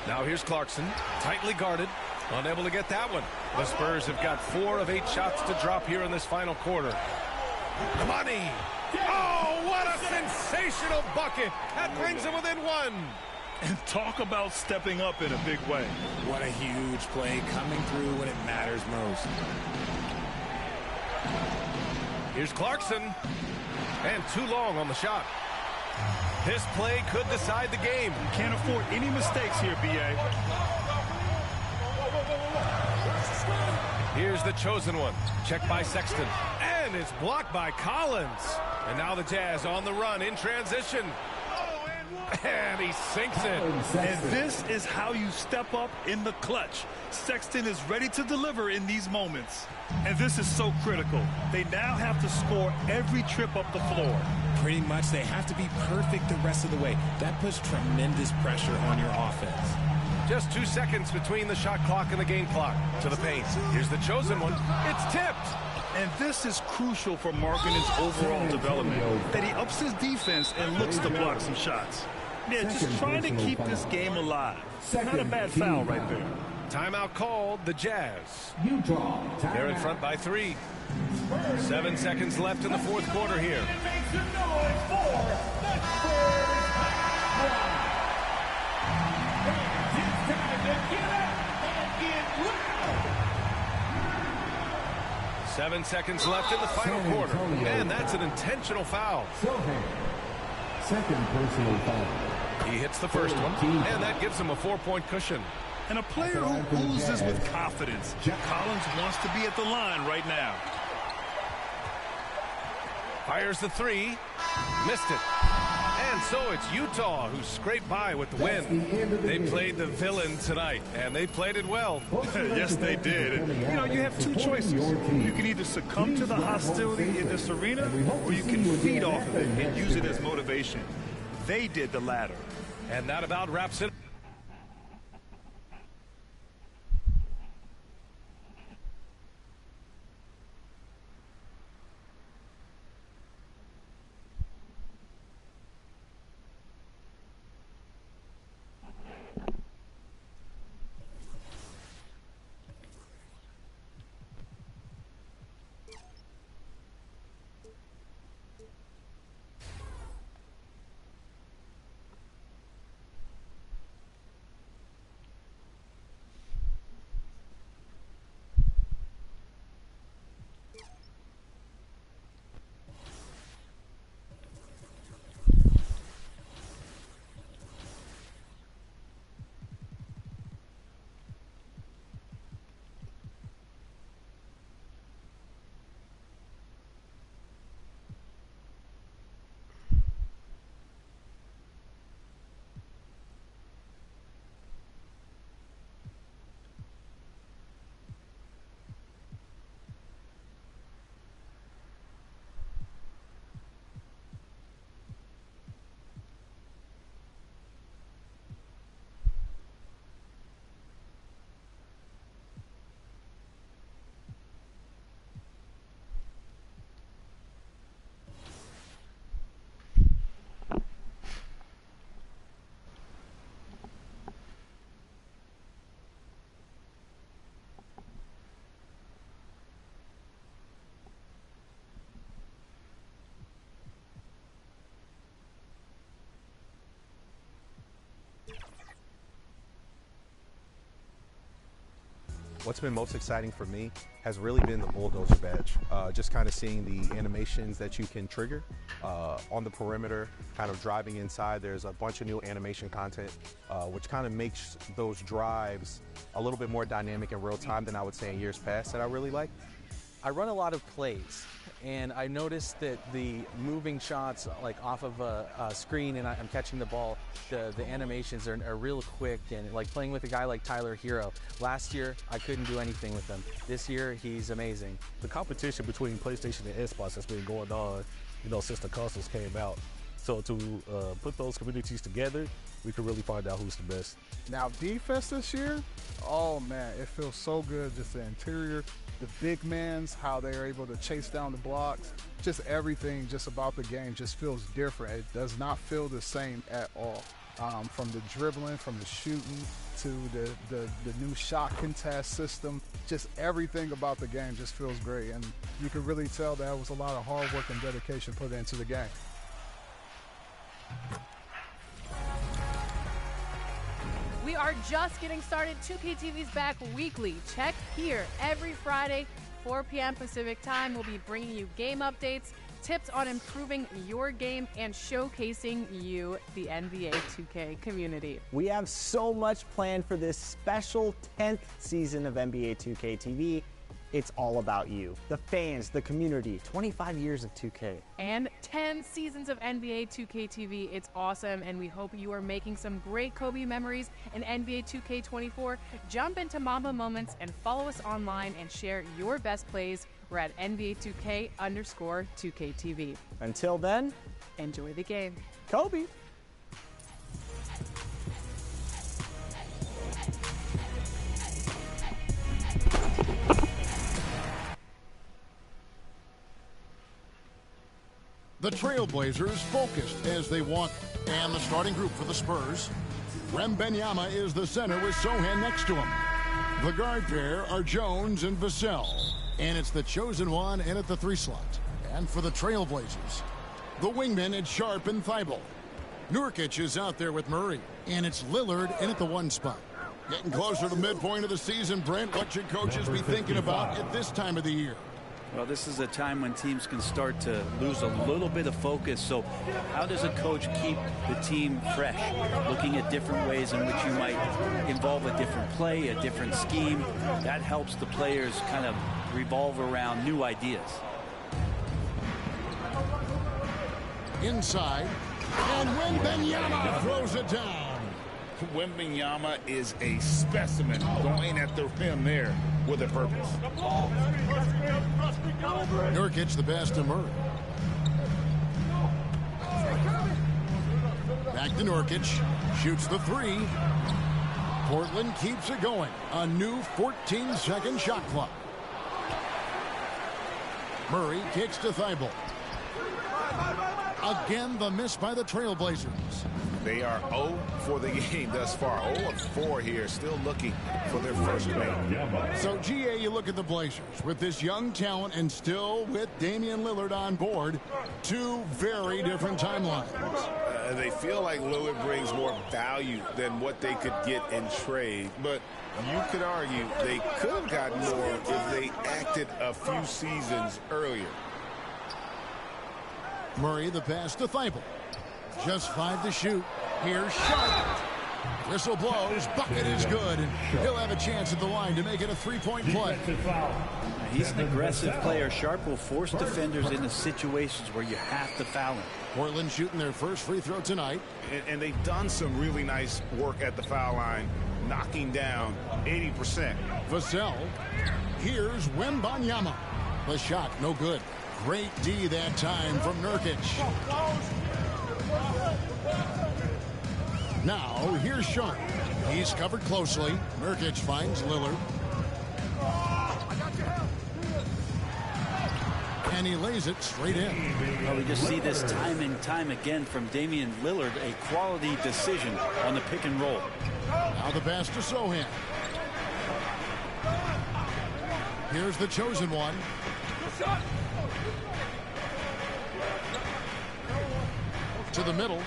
Speaker 12: Now here's Clarkson, tightly guarded, unable to get that one. The Spurs have got 4 of 8 shots to drop here in this final quarter. The money. Oh, what a sensational bucket. That brings them within 1.
Speaker 14: And talk about stepping up in a big way.
Speaker 13: What a huge play, coming through when it matters most.
Speaker 12: Here's Clarkson. And too long on the shot. This play could decide the game.
Speaker 14: You can't afford any mistakes here, B.A.
Speaker 12: Here's the chosen one. Checked by Sexton. And it's blocked by Collins. And now the Jazz on the run in transition. And he sinks it.
Speaker 14: And this is how you step up in the clutch. Sexton is ready to deliver in these moments. And this is so critical. They now have to score every trip up the floor.
Speaker 13: Pretty much they have to be perfect the rest of the way. That puts tremendous pressure on your offense.
Speaker 12: Just 2 seconds between the shot clock and the game clock. To the paint. Here's the chosen one. It's tipped.
Speaker 14: And this is crucial for Markkanen's overall development, that he ups his defense and looks to block some shots. Yeah, just trying to keep this game alive. Not a bad foul right there.
Speaker 12: Timeout called, the Jazz. They're in front by 3. 7 seconds left in the fourth quarter here. 7 seconds left in the final quarter. And that's an intentional foul.
Speaker 6: Second personal foul.
Speaker 12: He hits the first one, and that gives him a 4-point cushion.
Speaker 14: And a player who oozes with confidence. Collins wants to be at the line right now.
Speaker 12: Fires the 3. Missed it. And so it's Utah who scraped by with the win. They played the villain tonight, and they played it well.
Speaker 14: Yes, they did. And, you know, you have 2 choices. You can either succumb to the hostility in this arena, or you can feed off of it and use it as motivation. They did the latter.
Speaker 12: And that about wraps it.
Speaker 16: What's been most exciting for me has really been the bulldozer badge. Just kind of seeing the animations that you can trigger on the perimeter, kind of driving inside. There's a bunch of new animation content, which kind of makes those drives a little bit more dynamic in real time than I would say in years past that I really like.
Speaker 10: I run a lot of plays, and I noticed that the moving shots, like off of a screen and I'm catching the ball, the animations are real quick, and like playing with a guy like Tyler Hero. Last year, I couldn't do anything with him. This year, he's amazing.
Speaker 17: The competition between PlayStation and Xbox has been going on, you know, since the consoles came out. So to put those communities together, we can really find out who's the best.
Speaker 18: Now, defense this year, oh man, it feels so good. Just the interior, the big mans, how they're able to chase down the blocks, just everything just about the game just feels different. It does not feel the same at all. From the dribbling, from the shooting, to the new shot contest system, just everything about the game just feels great. And you can really tell that was a lot of hard work and dedication put into the game.
Speaker 19: We are just getting started. 2K TV's back weekly. Check here every Friday, 4 p.m. Pacific time. We'll be bringing you game updates, tips on improving your game, and showcasing you, the NBA 2K community.
Speaker 20: We have so much planned for this special 10th season of NBA 2K TV. It's all about you, the fans, the community, 25 years of 2K.
Speaker 19: And 10 seasons of NBA 2K TV. It's awesome, and we hope you are making some great Kobe memories in NBA 2K24. Jump into Mamba Moments and follow us online and share your best plays. We're at NBA 2K_2K TV.
Speaker 20: Until then,
Speaker 19: enjoy the game.
Speaker 20: Kobe.
Speaker 1: The Trailblazers focused as they walk. And the starting group for the Spurs. Wembanyama is the center with Sohan next to him. The guard pair are Jones and Vassell. And it's the chosen one in at the 3 slot. And for the Trailblazers, the wingmen, it's Sharp and Thibault. Nurkic is out there with Murray. And it's Lillard in at the 1 spot. Getting closer to midpoint of the season, Brent. What should coaches be thinking about at this time of the year?
Speaker 21: Well, this is a time when teams can start to lose a little bit of focus. So how does a coach keep the team fresh? Looking at different ways in which you might involve a different play, a different scheme. That helps the players kind of revolve around new ideas.
Speaker 1: Inside, and Wembanyama throws it down.
Speaker 3: Wembanyama is a specimen going at the rim there with a purpose.
Speaker 1: Nurkic the pass to Murray. Back to Nurkic. Shoots the 3. Portland keeps it going. A new 14-second shot clock. Murray kicks to Thibault. Again, the miss by the Trailblazers.
Speaker 3: They are 0 for the game thus far. 0 of 4 here, still looking for their first win.
Speaker 1: So, GA, you look at the Blazers with this young talent and still with Damian Lillard on board. 2 very different timelines.
Speaker 3: They feel like Lillard brings more value than what they could get in trade. But you could argue they could have gotten more if they acted a few seasons earlier.
Speaker 1: Murray the pass to Thibault. Just 5 to shoot. Here's Sharp. Whistle blows. Bucket is good. And he'll have a chance at the line to make it a 3-point play.
Speaker 21: He's an aggressive player. Sharp will force defenders into situations where you have to foul him.
Speaker 1: Portland shooting their first free throw tonight.
Speaker 3: And they've done some really nice work at the foul line, knocking down 80%.
Speaker 1: Vassell. Here's Wembanyama. The shot, no good. Great D that time from Nurkic. Now, here's Sharp. He's covered closely. Nurkic finds Lillard. And he lays it straight in.
Speaker 21: Well, we just see this time and time again from Damian Lillard, a quality decision on the pick and roll.
Speaker 1: Now the pass to Sohan. Here's the chosen one. To the middle.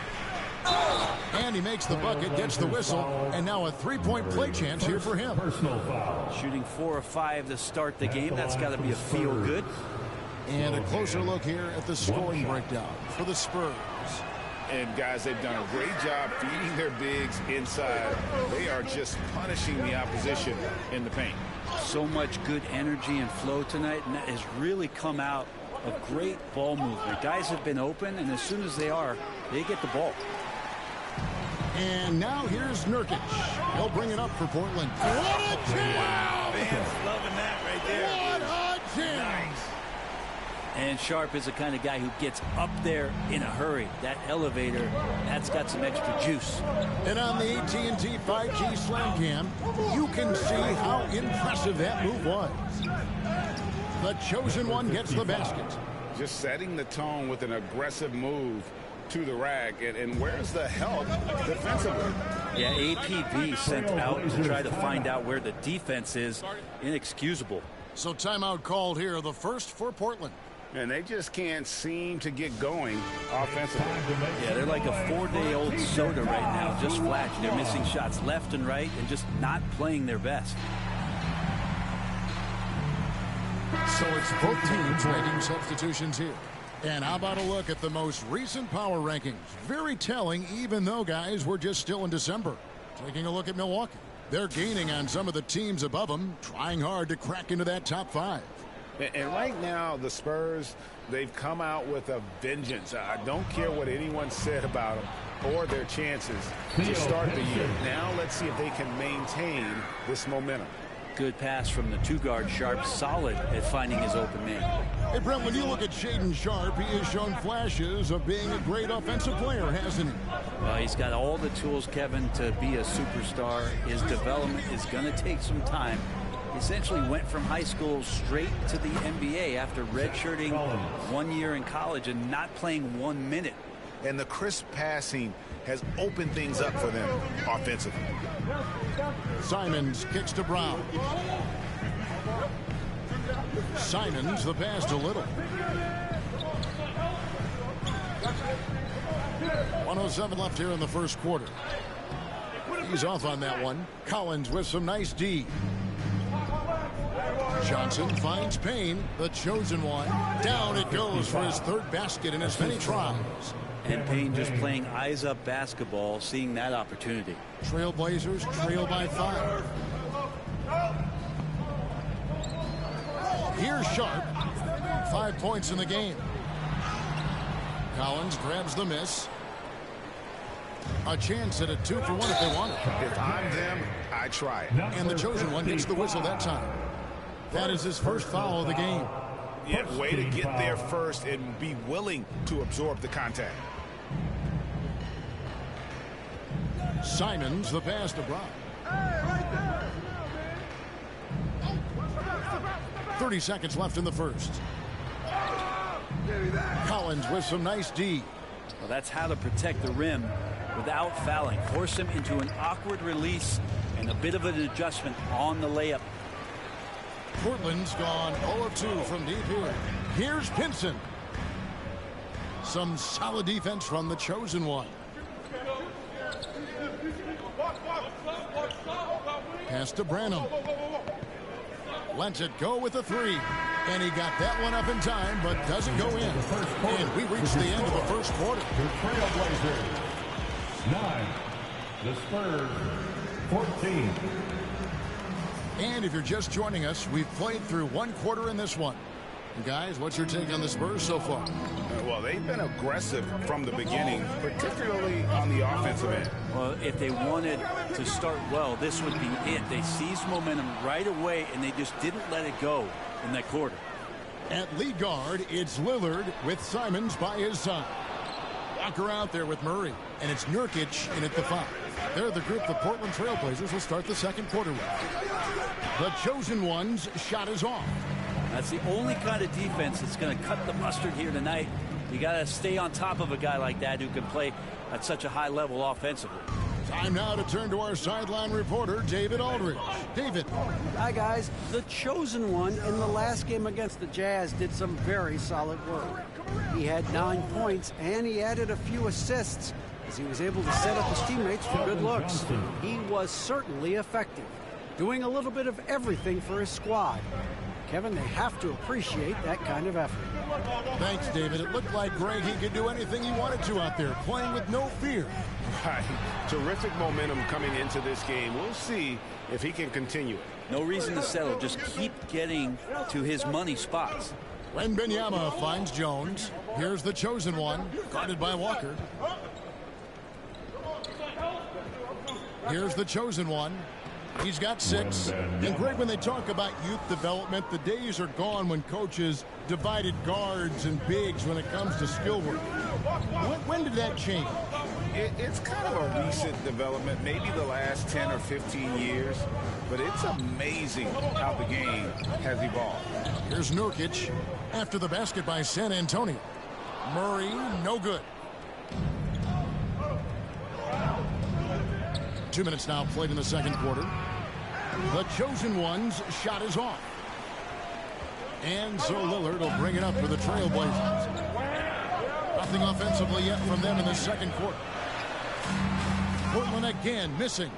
Speaker 1: And he makes the bucket, gets the whistle, and now a 3-point play chance here for him.
Speaker 21: Shooting 4 of 5 to start the game. That's got to be a feel good.
Speaker 1: And a closer look here at the scoring breakdown for the Spurs.
Speaker 3: And guys, they've done a great job feeding their bigs inside. They are just punishing the opposition in the paint.
Speaker 21: So much good energy and flow tonight, and that has really come out of great ball movement. Guys have been open, and as soon as they are, they get the ball.
Speaker 1: And now here's Nurkic. He'll bring it up for Portland. What a jam!
Speaker 21: Wow, fans loving that right there.
Speaker 1: What a jam!
Speaker 21: Nice. And Sharp is the kind of guy who gets up there in a hurry. That elevator, that's got some extra juice.
Speaker 1: And on the AT&T 5G Slam Cam, you can see how impressive that move was. The chosen one gets the basket.
Speaker 3: Just setting the tone with an aggressive move to the rack. And where's the help defensively?
Speaker 21: Yeah, APB sent out to try to find out where the defense is. Inexcusable.
Speaker 1: So timeout called here, the first for Portland.
Speaker 3: And they just can't seem to get going offensively.
Speaker 21: Yeah, they're like a 4-day-old soda right now, just flat. They're missing shots left and right and just not playing their best.
Speaker 1: So it's both teams making substitutions here. And how about a look at the most recent power rankings? Very telling, even though, guys, we're just still in December. Taking a look at Milwaukee. They're gaining on some of the teams above them, trying hard to crack into that top 5.
Speaker 3: And right now, the Spurs, they've come out with a vengeance. I don't care what anyone said about them or their chances to start the year. Now let's see if they can maintain this momentum.
Speaker 21: Good pass from the 2-guard Sharp, solid at finding his open man.
Speaker 1: Hey, Brent, when you look at Shaedon Sharp, he has shown flashes of being a great offensive player, hasn't he?
Speaker 21: Well, he's got all the tools, Kevin, to be a superstar. His development is going to take some time. essentially went from high school straight to the NBA after redshirting 1 year in college and not playing 1 minute.
Speaker 3: And the crisp passing has opened things up for them offensively.
Speaker 1: Simons kicks to Brown. Simons the pass to Little. 1:07 left here in the first quarter. He's off on that one. Collins with some nice D. Johnson finds Payne, the chosen one. Down it goes for his third basket in as many tries.
Speaker 21: And Payne just playing eyes-up basketball, seeing that opportunity.
Speaker 1: Trailblazers trail by 5. Here's Sharp. 5 points in the game. Collins grabs the miss. A chance at a 2 for 1 if they want it.
Speaker 3: If I'm them, I try it.
Speaker 1: And the chosen one gets the whistle that time. That is his first foul of the game.
Speaker 3: Yeah, way to get there first and be willing to absorb the contact.
Speaker 1: Simons the pass to Brown. 30 seconds left in the first. Collins with some nice D.
Speaker 21: Well, that's how to protect the rim without fouling. Force him into an awkward release and a bit of an adjustment on the layup.
Speaker 1: Portland's gone 0 of 2 from deep here. Here's Pinson. Some solid defense from the chosen one. Pass to Branham. Lets it go with a 3. And he got that one up in time, but doesn't go in. And we reached the end of the first quarter.
Speaker 6: The Trailblazers 9. The Spurs 14.
Speaker 1: And if you're just joining us, we've played through 1 quarter in this one. Guys, what's your take on the Spurs so far?
Speaker 3: Well, they've been aggressive from the beginning, particularly on the offensive end.
Speaker 21: Well, if they wanted to start well, this would be it. They seized momentum right away, and they just didn't let it go in that quarter.
Speaker 1: At lead guard, it's Lillard with Simons by his side. Walker out there with Murray, and it's Nurkic in at the 5. They're the group the Portland Trailblazers will start the second quarter with. The chosen one's shot is off.
Speaker 21: That's the only kind of defense that's going to cut the mustard here tonight. You got to stay on top of a guy like that who can play at such a high level offensively.
Speaker 1: Time now to turn to our sideline reporter, David Aldridge. David.
Speaker 7: Hi, guys. The chosen one in the last game against the Jazz did some very solid work. He had 9 points, and he added a few assists as he was able to set up his teammates for good looks. He was certainly effective, doing a little bit of everything for his squad. Kevin, they have to appreciate that kind of effort.
Speaker 1: Thanks, David. It looked like Greg, he could do anything he wanted to out there, playing with no fear.
Speaker 5: Right. Terrific momentum coming into this game. We'll see if he can continue it.
Speaker 21: No reason to settle. Just keep getting to his money spots.
Speaker 1: Wembanyama finds Jones. Here's the chosen one, guarded by Walker. Here's the chosen one. He's got 6. And Greg, when they talk about youth development, the days are gone when coaches divided guards and bigs when it comes to skill work. When did that change?
Speaker 3: It's kind of a recent development, maybe the last 10 or 15 years, but it's amazing how the game has evolved.
Speaker 1: Here's Nurkic after the basket by San Antonio. Murray, no good. 2 minutes now played in the second quarter. The chosen one's shot is off. And so Lillard will bring it up for the Trailblazers. Nothing offensively yet from them in the second quarter. Portland again missing.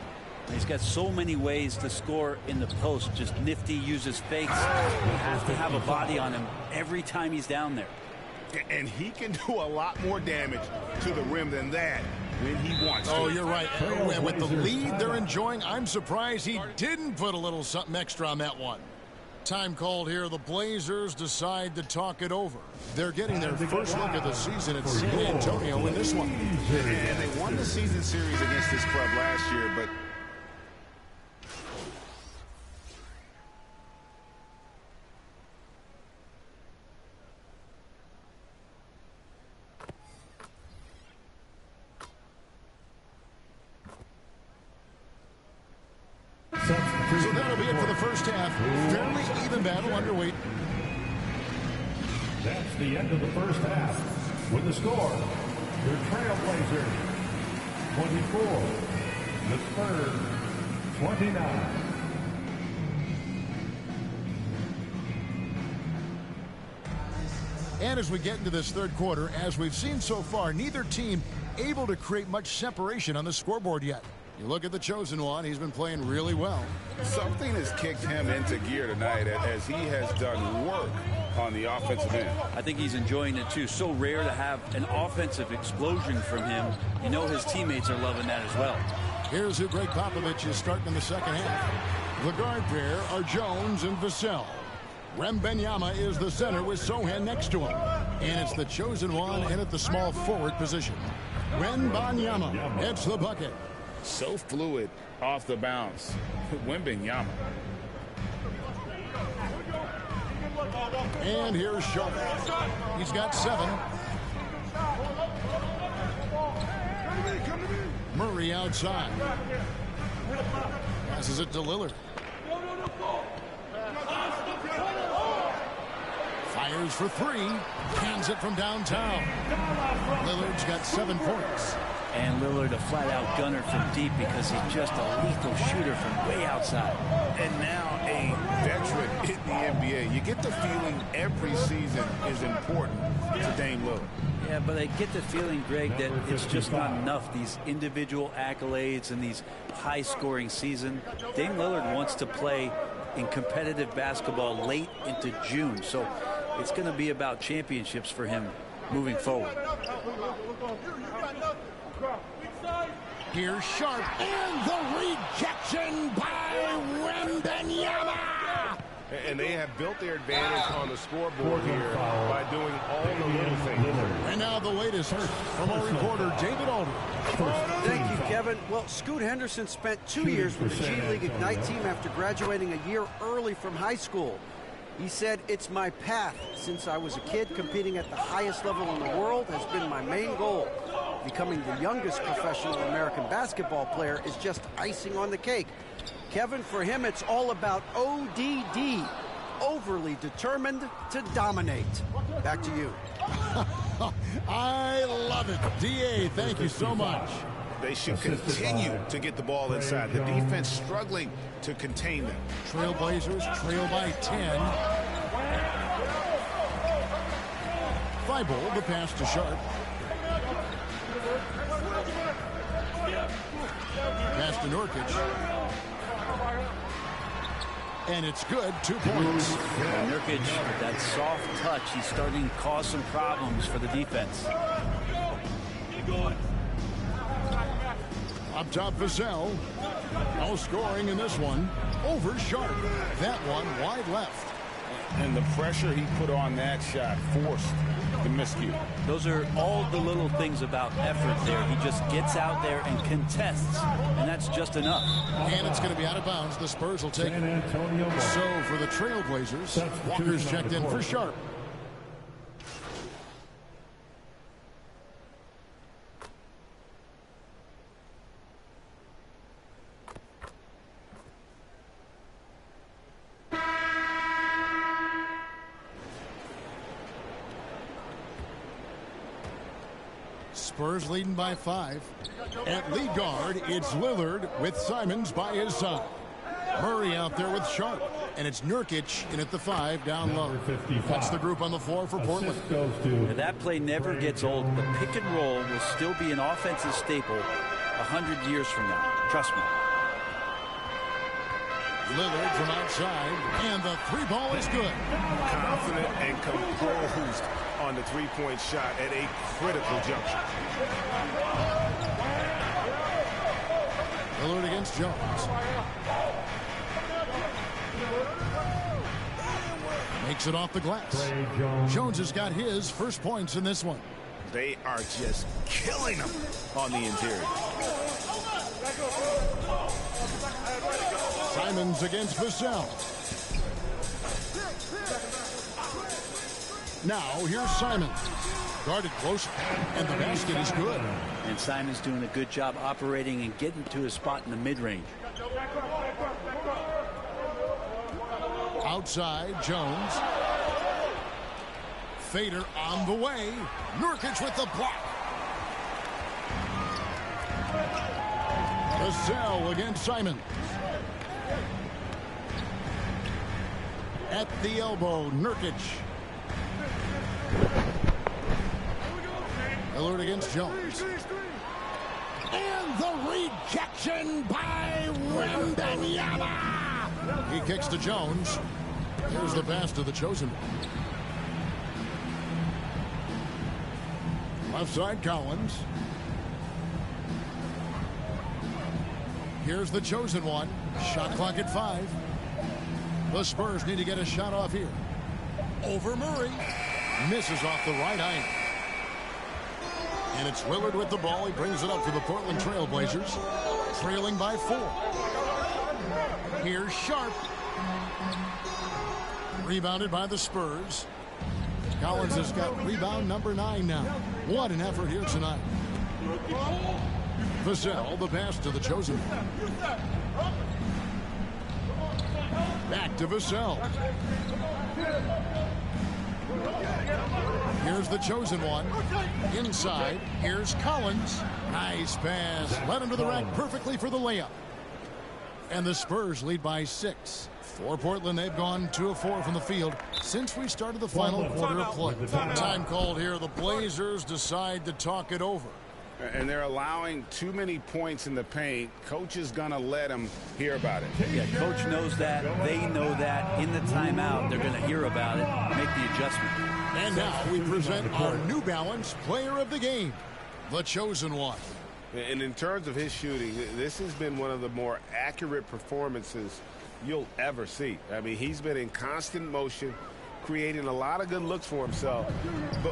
Speaker 21: He's got so many ways to score in the post. Just nifty, uses fakes. You have to have a body on him every time he's down there.
Speaker 3: And he can do a lot more damage to the rim than that when he wants to.
Speaker 1: Oh, you're right. And with the lead they're enjoying, I'm surprised he didn't put a little something extra on that one. Time called here. The Blazers decide to talk it over. They're getting their first look of the season at San Antonio in this one.
Speaker 3: And they won the season series against this club last year, but
Speaker 1: so that'll be a for the first half. Fairly even battle underway.
Speaker 6: That's the end of the first half. With the score, your Trailblazers 24, the Spurs 29.
Speaker 1: And as we get into this third quarter, as we've seen so far, neither team able to create much separation on the scoreboard yet. You look at the chosen one, he's been playing really well.
Speaker 3: Something has kicked him into gear tonight as he has done work on the offensive end.
Speaker 21: I think he's enjoying it too. So rare to have an offensive explosion from him. You know his teammates are loving that as well.
Speaker 1: Here's who Greg Popovich is starting in the second half. The guard pair are Jones and Vassell. Wembanyama is the center with Sohan next to him. And it's the chosen one in at the small forward position. Wembanyama hits the bucket.
Speaker 3: So fluid off the bounce. Wembanyama.
Speaker 1: And here's Sharp. He's got 7. Murray outside. Passes it to Lillard. Fires for 3. Hands it from downtown. Lillard's got 7 points.
Speaker 21: And Lillard, a flat-out gunner from deep because he's just a lethal shooter from way outside.
Speaker 3: And now a veteran in the NBA. You get the feeling every season is important to Dame Lillard.
Speaker 21: Yeah, but I get the feeling, Greg, that it's just not enough. These individual accolades and these high-scoring season. Dame Lillard wants to play in competitive basketball late into June. So it's going to be about championships for him moving forward.
Speaker 1: Here's Sharp, and the rejection by Wembanyama.
Speaker 5: And they have built their advantage on the scoreboard here by doing all the little things.
Speaker 1: And now the latest from our reporter, David Aldridge.
Speaker 7: Thank you, Kevin. Well, Scoot Henderson spent 2 years with the G League Ignite team after graduating a year early from high school. He said, "It's my path. Since I was a kid, competing at the highest level in the world has been my main goal. Becoming the youngest professional American basketball player is just icing on the cake." Kevin, for him, it's all about ODD, overly determined to dominate. Back to you.
Speaker 1: I love it. DA, thank you so much.
Speaker 3: They should continue to get the ball inside. The defense struggling to contain them.
Speaker 1: Trailblazers trail by 10. Thibault, the pass to Sharp. Pass to Nurkic. And it's good. 2 points.
Speaker 21: Nurkic, that soft touch, he's starting to cause some problems for the defense.
Speaker 1: Up top, Vassell. No scoring in this one. Over Sharp. That one wide left.
Speaker 3: And the pressure he put on that shot forced the miscue.
Speaker 21: Those are all the little things about effort there. He just gets out there and contests, and that's just enough.
Speaker 1: And it's going to be out of bounds. The Spurs will take it. So for the Trailblazers, Walker's checked in for Sharp. Spurs leading by 5. At lead guard, it's Lillard with Simons by his side. Murray out there with Sharp. And it's Nurkic in at the 5 down low. That's the group on the floor for Portland.
Speaker 21: That play never gets old. The pick and roll will still be an offensive staple 100 years from now. Trust me.
Speaker 1: Lillard from outside, and the 3-ball is good.
Speaker 5: Confident and composed on the 3-point shot at a critical juncture.
Speaker 1: Lillard against Jones. Makes it off the glass. Jones has got his first points in this one.
Speaker 3: They are just killing them on the interior.
Speaker 1: Simons against Vassell. Now here's Simons. Guarded close, and the basket is good.
Speaker 21: And Simons doing a good job operating and getting to his spot in the mid-range.
Speaker 1: Outside, Jones. Fader on the way. Nurkic with the block. Vassell against Simons. At the elbow, Nurkic. Lillard against Jones. And the rejection by Wembanyama. He kicks to Jones. Here's the pass to the chosen one. Left side, Collins. Here's the chosen one. Shot clock at 5. The Spurs need to get a shot off here. Over Murray. Misses off the right eye. And it's Lillard with the ball. He brings it up for the Portland Trail Blazers. Trailing by 4. Here's Sharp. Rebounded by the Spurs. Collins has got rebound number 9 now. What an effort here tonight. Vassell, the pass to the chosen one. Back to Vassell. Here's the chosen one. Inside. Here's Collins. Nice pass. Led him to the rack perfectly for the layup. And the Spurs lead by 6. For Portland, they've gone 2 of 4 from the field since we started the final quarter of play. Time called here. The Blazers decide to talk it over.
Speaker 3: And they're allowing too many points in the paint. Coach is going to let them hear about it.
Speaker 21: Yeah, coach knows that. They know that. In the timeout, they're going to hear about it, make the adjustment.
Speaker 1: And now we present our New Balance player of the game, the chosen one.
Speaker 5: And in terms of his shooting, this has been one of the more accurate performances you'll ever see. I mean, he's been in constant motion, creating a lot of good looks for himself.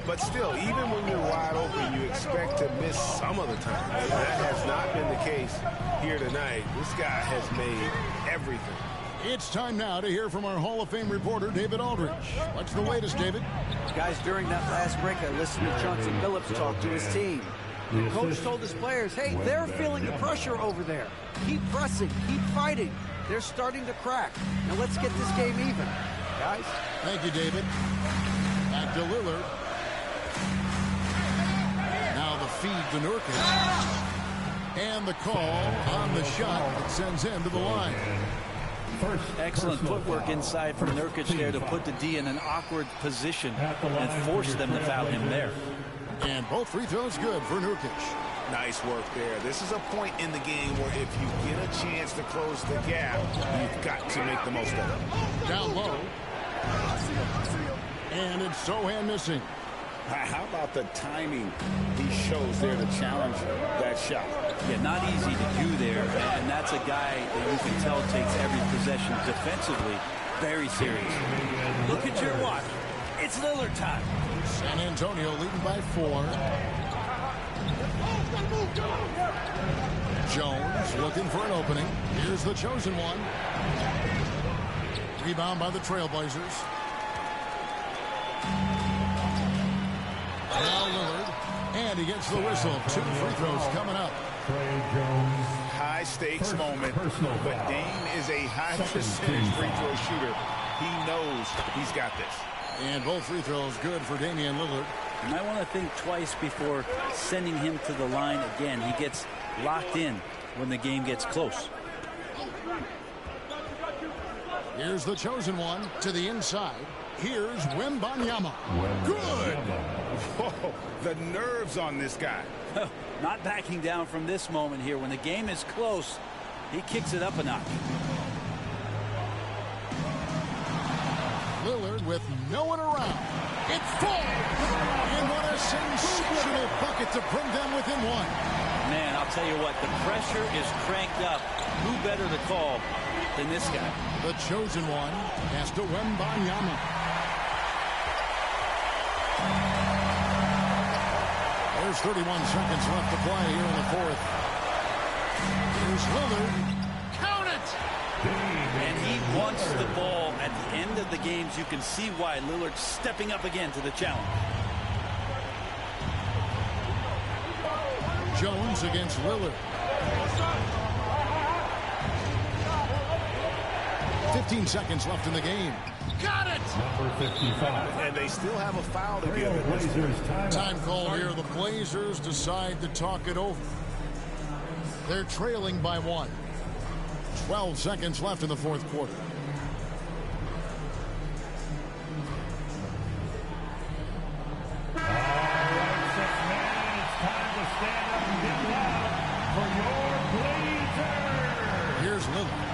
Speaker 5: But still, even when you're wide open, you expect to miss some of the time. And that has not been the case here tonight. This guy has made everything.
Speaker 1: It's time now to hear from our Hall of Fame reporter, David Aldridge. What's the latest, David?
Speaker 7: Guys, during that last break, I listened to Johnson Phillips talk to his team. The coach told his players, hey, they're feeling the pressure over there. Keep pressing, keep fighting. They're starting to crack. Now let's get this game even, guys.
Speaker 1: Thank you, David. Back to Lillard. Now the feed to Nurkic. And the call on the shot that sends him to the line.
Speaker 21: Excellent footwork inside from Nurkic there to put the D in an awkward position and force them to foul him there.
Speaker 1: And both free throws good for Nurkic.
Speaker 3: Nice work there. This is a point in the game where if you get a chance to close the gap, you've got to make the most of it.
Speaker 1: Down low. And it's Sohan missing.
Speaker 3: How about the timing he shows there to challenge that shot?
Speaker 21: Yeah, not easy to do there, and that's a guy that you can tell takes every possession defensively very serious. Look at your watch. It's Lillard time.
Speaker 1: San Antonio leading by 4. Jones looking for an opening. Here's the chosen one. Rebound by the Trailblazers. Now Lillard, and he gets the whistle. 2 free throws coming up.
Speaker 3: High stakes moment, but Dame is a high percentage free throw shooter. He knows he's got this.
Speaker 1: And both free throws good for Damian Lillard.
Speaker 21: You might want to think twice before sending him to the line again. He gets locked in when the game gets close.
Speaker 1: Here's the chosen one to the inside. Here's Wembanyama. Good.
Speaker 3: Whoa, the nerves on this guy.
Speaker 21: Not backing down from this moment here. When the game is close, he kicks it up a notch.
Speaker 1: Lillard with no one around. It falls! And what a sensational bucket to bring them within 1.
Speaker 21: Man, I'll tell you what, the pressure is cranked up. Who better to call than this guy?
Speaker 1: The chosen one has to Wembanyama. There's 31 seconds left to play here in the 4th. Here's Lillard. Count it!
Speaker 21: And he wants the ball at the end of the games. You can see why Lillard's stepping up again to the challenge.
Speaker 1: Jones against Lillard. 15 seconds left in the game. Got it!
Speaker 6: Number 55.
Speaker 3: And they still have a foul to give.
Speaker 1: Time call here. The Blazers decide to talk it over. They're trailing by 1. 12 seconds left in the fourth quarter.
Speaker 6: All right, 6 man, it's time to stand up and get loud for your Blazers.
Speaker 1: Here's Lillard.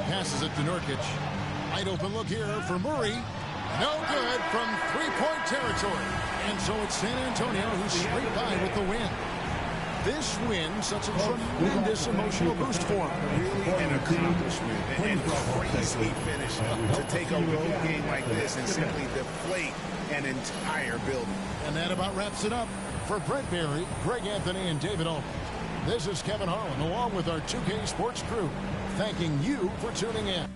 Speaker 1: Passes it to Nurkic. Wide open look here for Murray. No good from three-point territory. And so it's San Antonio who's straight by with the win. This win sets a tremendous emotional boost for him.
Speaker 3: Really an accomplishment and crazy finish to take a road game like this and simply deflate an entire building.
Speaker 1: And that about wraps it up. For Brett Barry, Greg Anthony, and David Altman, this is Kevin Harlan along with our 2K Sports crew, thanking you for tuning in.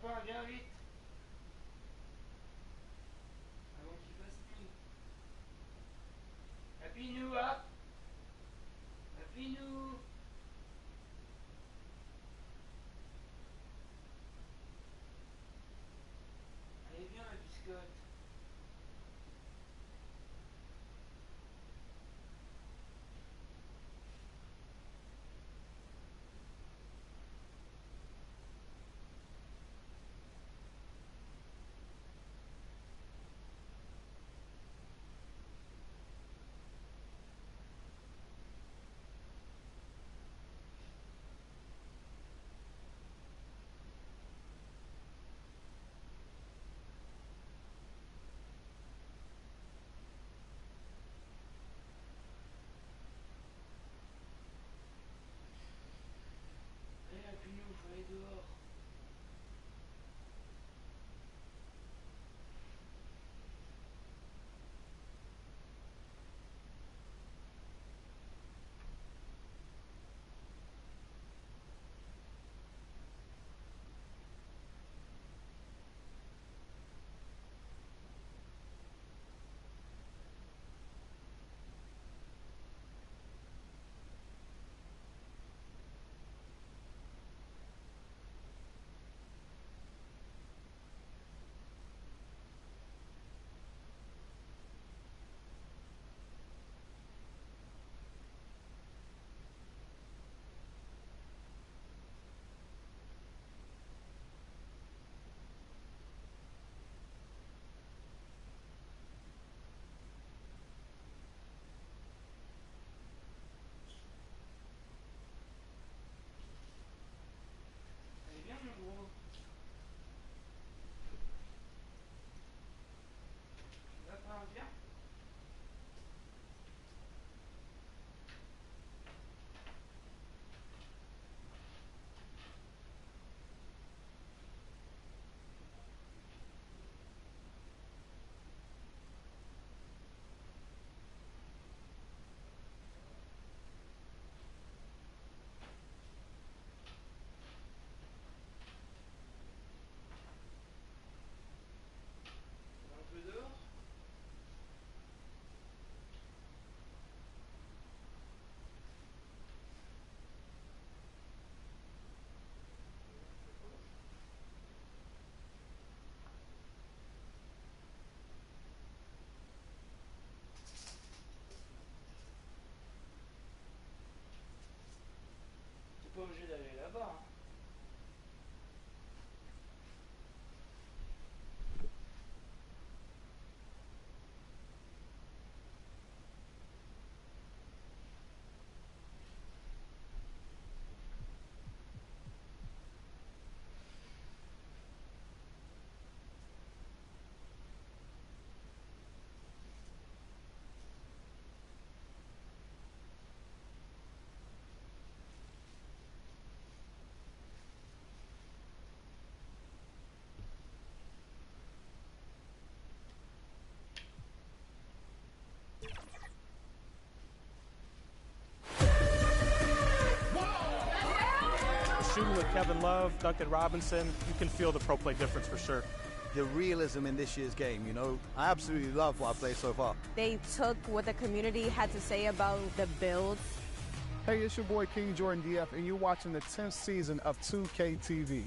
Speaker 2: pas, viens vite. Avant qu'il fasse nuit. Happy New, hein? Happy New. Allez, viens, la biscotte. Allez, Happy New, faut aller dehors. Allez, viens, mon gros. Tu vas pas, viens. Un peu dehors. T'es pas obligé d'aller là-bas, hein.
Speaker 22: Shooting with Kevin Love, Duncan Robinson, you can feel the pro play difference for sure.
Speaker 23: The realism in this year's game, you know, I absolutely love what I've played so far.
Speaker 24: They took what the community had to say about the build.
Speaker 18: Hey, it's your boy King Jordan DF, and you're watching the 10th season of 2K TV.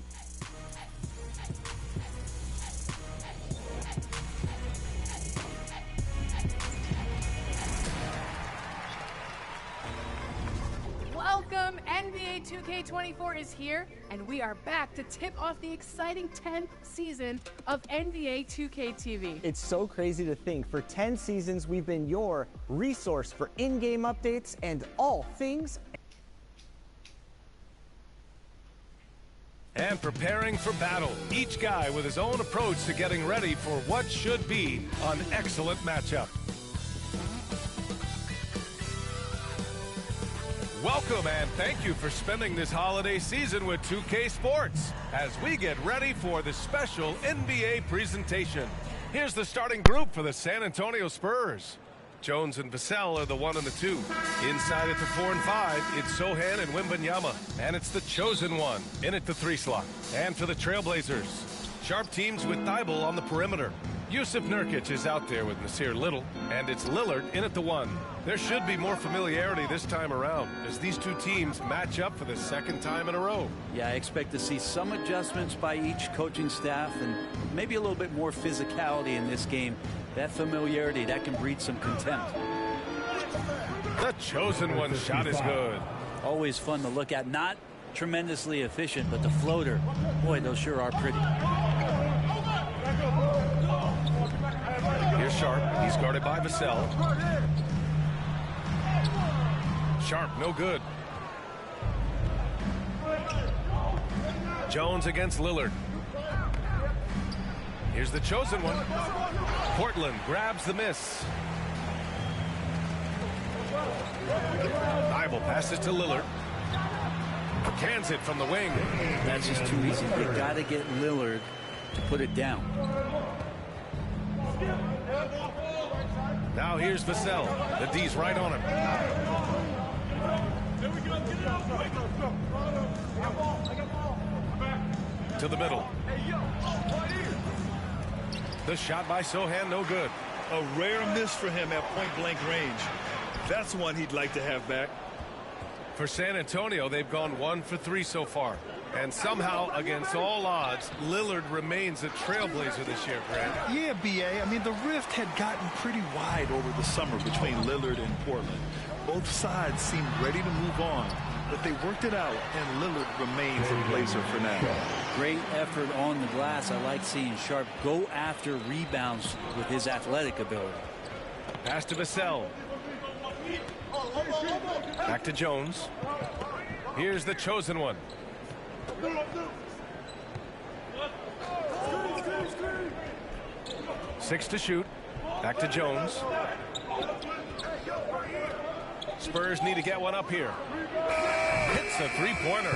Speaker 19: Welcome, NBA 2K24 is here, and we are back to tip off the exciting 10th season of NBA 2K TV.
Speaker 20: It's so crazy to think for 10 seasons we've been your resource for in-game updates and all things.
Speaker 12: And preparing for battle, each guy with his own approach to getting ready for what should be an excellent matchup. Welcome and thank you for spending this holiday season with 2K Sports as we get ready for the special NBA presentation. Here's the starting group for the San Antonio Spurs. Jones and Vassell are the 1 and the 2. Inside at the 4 and 5, it's Sohan and Wembanyama. And it's the chosen one in at the 3 slot. And for the Trailblazers, Sharp teams with Thibault on the perimeter. Yusuf Nurkic is out there with Nasir Little, and it's Lillard in at the 1. There should be more familiarity this time around as these two teams match up for the second time in a row.
Speaker 21: Yeah, I expect to see some adjustments by each coaching staff and maybe a little bit more physicality in this game. That familiarity, that can breed some contempt.
Speaker 12: The chosen one shot is good.
Speaker 21: Always fun to look at. Not tremendously efficient, but the floater, boy, those sure are pretty.
Speaker 12: Here's Sharp. He's guarded by Vassell. Sharp, no good. Jones against Lillard. Here's the chosen one. Portland grabs the miss. Thibault passes to Lillard. Cans it from the wing.
Speaker 21: That's just too easy. They got to get Lillard to put it down.
Speaker 12: Now here's Vassell. The D's right on him. To the middle. The shot by Sohan, no good.
Speaker 14: A rare miss for him at point-blank range. That's one he'd like to have back.
Speaker 12: For San Antonio, they've gone 1 for 3 so far. And somehow, against all odds, Lillard remains a trailblazer this year, Grant.
Speaker 14: Yeah, B.A. I mean, the rift had gotten pretty wide over the summer between Lillard and Portland. Both sides seemed ready to move on, but they worked it out, and Lillard remains a Blazer for now.
Speaker 21: Great effort on the glass. I like seeing Sharp go after rebounds with his athletic ability.
Speaker 12: Pass to Vassell. Back to Jones. Here's the chosen one. Six to shoot. Back to Jones. Spurs need to get one up here. Hits a three-pointer.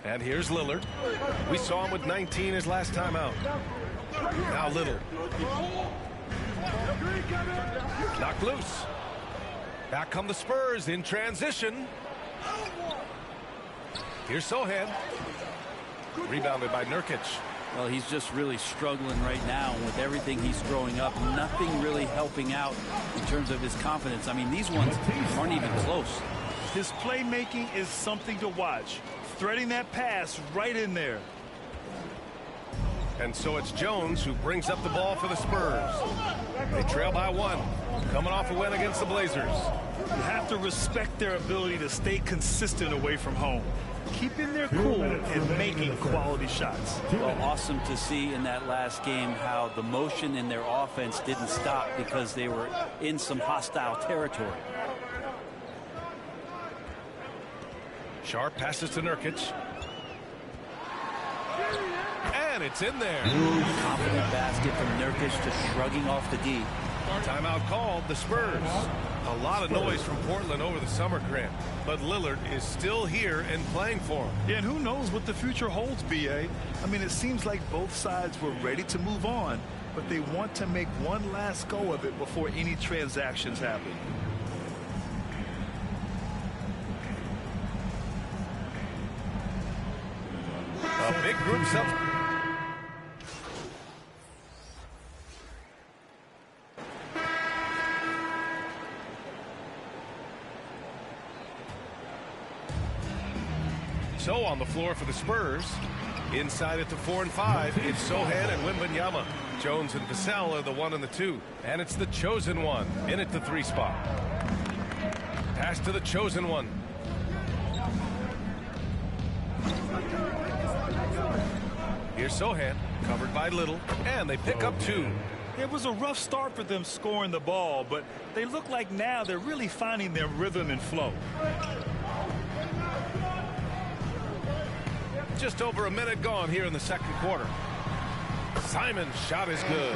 Speaker 12: And here's Lillard. We saw him with 19 his last time out. Now Little. Knocked loose. Back come the Spurs in transition. Here's Sohan. Rebounded by Nurkic.
Speaker 21: Well, he's just really struggling right now with everything he's throwing up. Nothing really helping out in terms of his confidence. I mean, these ones aren't even close.
Speaker 14: His playmaking is something to watch. Threading that pass right in there.
Speaker 12: And so it's Jones who brings up the ball for the Spurs. They trail by 1. Coming off a win against the Blazers.
Speaker 14: You have to respect their ability to stay consistent away from home. Keeping their cool and making quality shots.
Speaker 21: Well, awesome to see in that last game how the motion in their offense didn't stop because they were in some hostile territory.
Speaker 12: Sharp passes to Nurkic. And it's in there.
Speaker 21: Confident basket from Nurkic to shrugging off the D.
Speaker 12: Timeout called. The Spurs. A lot of noise from Portland over the summer, Grant. But Lillard is still here and playing for him.
Speaker 14: Yeah, and who knows what the future holds, B.A. I mean, it seems like both sides were ready to move on, but they want to make one last go of it before any transactions happen.
Speaker 12: A big group set. So on the floor for the Spurs. Inside at the 4 and 5, it's Sohan and Wembanyama. Jones and Vassell are the 1 and the 2. And it's the chosen one in at the 3 spot. Pass to the chosen one. Here's Sohan, covered by Little, and they pick up 2.
Speaker 14: It was a rough start for them scoring the ball, but they look like now they're really finding their rhythm and flow.
Speaker 12: Just over a minute gone here in the second quarter. Simon's shot is good.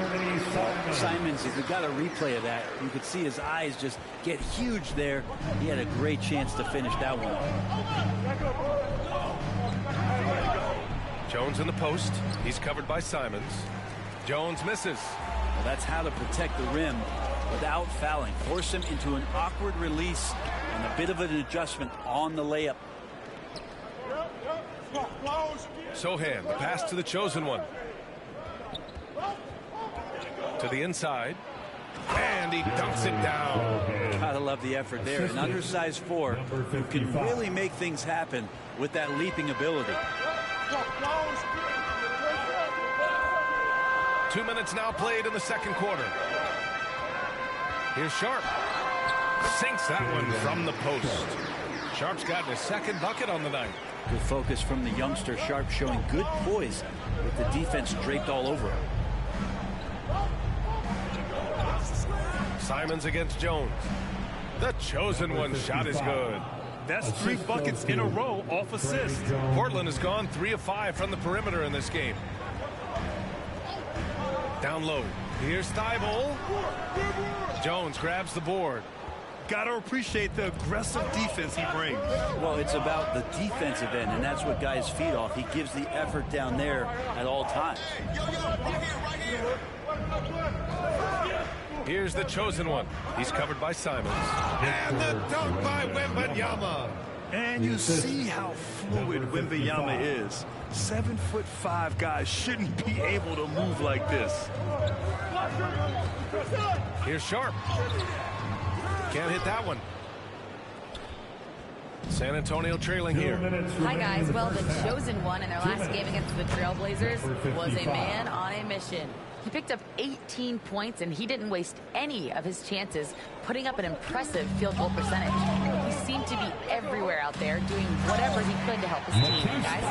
Speaker 21: Simons, if we got a replay of that, you could see his eyes just get huge there. He had a great chance to finish that one.
Speaker 12: Jones in the post. He's covered by Simons. Jones misses.
Speaker 21: Well, that's how to protect the rim without fouling. Force him into an awkward release and a bit of an adjustment on the layup.
Speaker 12: Sohan, the pass to the chosen one. To the inside. And he dunks it down.
Speaker 21: Gotta love the effort there. An undersized 4 who can really make things happen with that leaping ability.
Speaker 12: 2 minutes now played in the second quarter. Here's Sharp. Sinks that one from the post. Sharp's gotten his second bucket on the night.
Speaker 21: Good focus from the youngster. Sharp showing good poise with the defense draped all over him.
Speaker 12: Simons against Jones. The chosen one shot is good.
Speaker 14: That's 3 buckets in a row off assist.
Speaker 12: Portland has gone 3 of 5 from the perimeter in this game. Down low. Here's Thibault. Jones grabs the board.
Speaker 14: Gotta appreciate the aggressive defense he brings.
Speaker 21: Well, it's about the defensive end, and that's what guys feed off. He gives the effort down there at all times.
Speaker 12: Here's the chosen one. He's covered by Simons. And the dunk by Wembanyama.
Speaker 14: And you see how fluid Wembanyama is. 7'5" guys shouldn't be able to move like this.
Speaker 12: Here's Sharp. Can't hit that one. San Antonio trailing here.
Speaker 15: Hi, guys. Well, the chosen one in their last game against the Trailblazers was a man on a mission. He picked up 18 points, and he didn't waste any of his chances, putting up an impressive field goal percentage. He seemed to be everywhere out there, doing whatever he could to help his team, guys.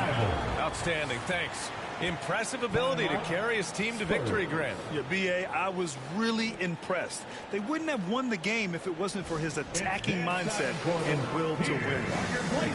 Speaker 12: Outstanding. Thanks. Impressive ability to carry his team to victory, Grant.
Speaker 14: Yeah, B.A., I was really impressed. They wouldn't have won the game if it wasn't for his attacking mindset and will to win.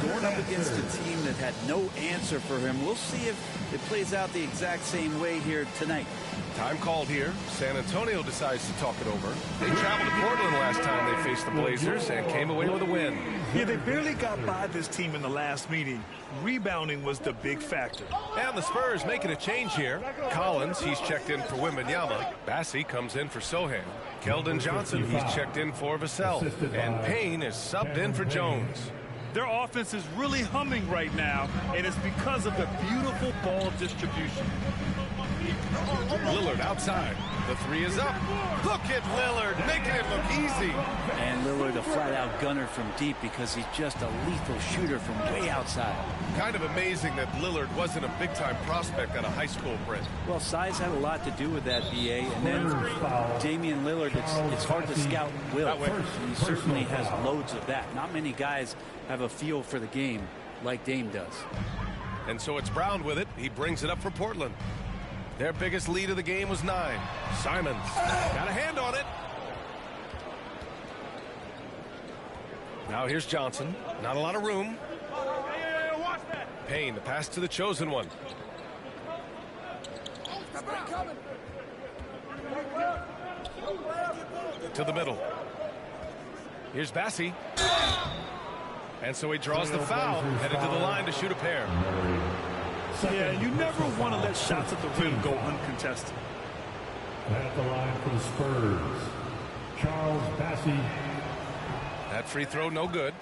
Speaker 21: Going up against a team that had no answer for him, we'll see if it plays out the exact same way here tonight.
Speaker 12: Time called here. San Antonio decides to talk it over. They traveled to Portland last time they faced the Blazers and came away with a win.
Speaker 14: Yeah, they barely got by this team in the last meeting. Rebounding was the big factor.
Speaker 12: And the Spurs making a change here. Collins, he's checked in for Wembanyama. Bassey comes in for Sohan. Keldon Johnson, he's checked in for Vassell. And Payne is subbed in for Jones.
Speaker 14: Their offense is really humming right now, and it's because of the beautiful ball distribution.
Speaker 12: Lillard outside. The 3 is up. Look at Lillard making it look easy.
Speaker 21: And Lillard a flat-out gunner from deep because he's just a lethal shooter from way outside.
Speaker 12: Kind of amazing that Lillard wasn't a big-time prospect out of high school, Brent.
Speaker 21: Well, size had a lot to do with that, B.A. And then Damian Lillard, it's hard to scout will. He certainly has loads of that. Not many guys have a feel for the game like Dame does.
Speaker 12: And so it's Brown with it. He brings it up for Portland. Their biggest lead of the game was 9. Simons got a hand on it. Now here's Johnson. Not a lot of room. Payne, the pass to the chosen one. To the middle. Here's Bassey. And so he draws the foul, headed to the line to shoot a pair.
Speaker 14: Yeah, you never want to let shots at the rim go uncontested.
Speaker 6: At the line for the Spurs, Charles Bassey.
Speaker 12: That free throw no good.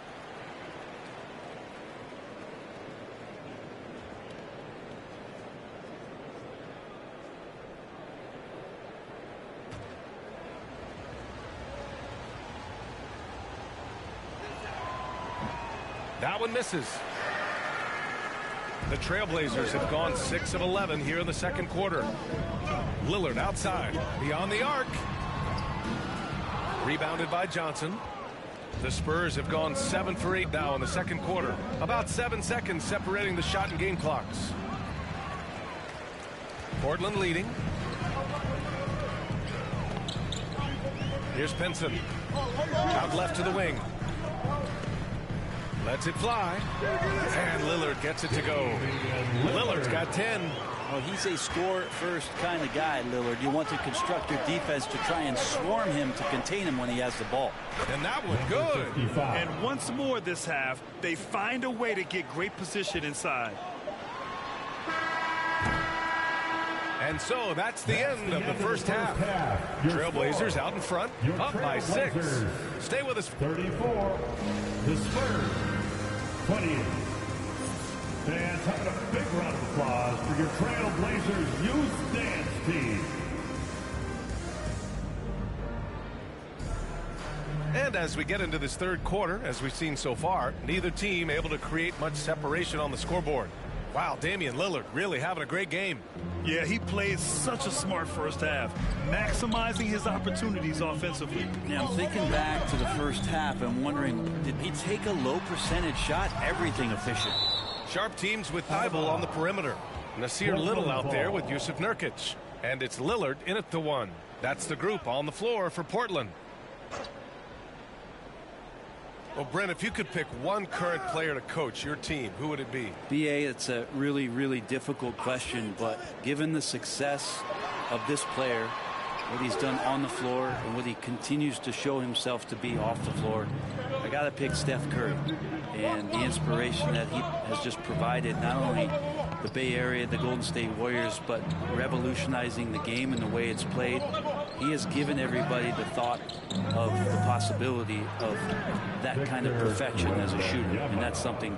Speaker 12: That one misses. The Trailblazers have gone 6 of 11 here in the second quarter. Lillard outside, beyond the arc. Rebounded by Johnson. The Spurs have gone 7 for 8 now in the second quarter. About 7 seconds separating the shot and game clocks. Portland leading. Here's Pinson. Out left to the wing. Lets it fly. And Lillard gets it to go. Lillard's got 10.
Speaker 21: Well, he's a score-first kind of guy, Lillard. You want to construct your defense to try and swarm him to contain him when he has the ball.
Speaker 12: And that one good.
Speaker 14: And once more this half, they find a way to get great position inside.
Speaker 12: And so that's the end of the first half. Trailblazers out in front, up by 6. Stay with us.
Speaker 6: 34. The Spurs 20. And talking about applause for your Trailblazers youth dance team.
Speaker 12: And as we get into this third quarter, as we've seen so far, neither team able to create much separation on the scoreboard. Wow, Damian Lillard really having a great game.
Speaker 14: Yeah, he played such a smart first half, maximizing his opportunities offensively.
Speaker 21: Yeah, I'm thinking back to the first half and wondering, did he take a low percentage shot? Everything efficient.
Speaker 12: Sharp teams with Thibault on the perimeter. Nasir Little out there with Yusuf Nurkic. And it's Lillard in at the one. That's the group on the floor for Portland. Well, Brent, if you could pick one current player to coach your team, who would it be?
Speaker 21: BA, it's a really, really difficult question, but given the success of this player, what he's done on the floor and what he continues to show himself to be off the floor, I got to pick Steph Curry. And the inspiration that he has just provided, not only the Bay Area, the Golden State Warriors, but revolutionizing the game and the way it's played. He has given everybody the thought of the possibility of that kind of perfection as a shooter. And that's something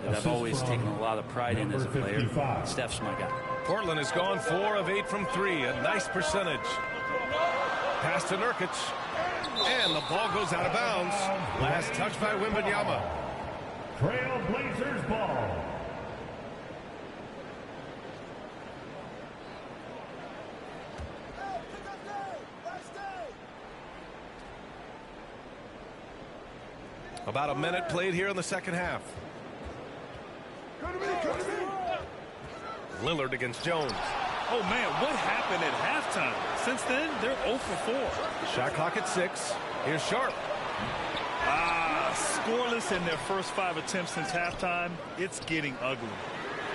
Speaker 21: that I've always taken a lot of pride in as a player. Steph's my guy.
Speaker 12: Portland has gone 4 of 8 from 3, a nice percentage. Pass to Nurkic. And the ball goes out of bounds. Last touch by Wembanyama.
Speaker 6: Trailblazers ball.
Speaker 12: About a minute played here in the second half. Lillard against Jones.
Speaker 14: Oh, man, what happened at halftime? Since then, they're 0 for 4.
Speaker 12: Shot clock at 6. Here's Sharp.
Speaker 14: Scoreless in their first 5 attempts since halftime. It's getting ugly.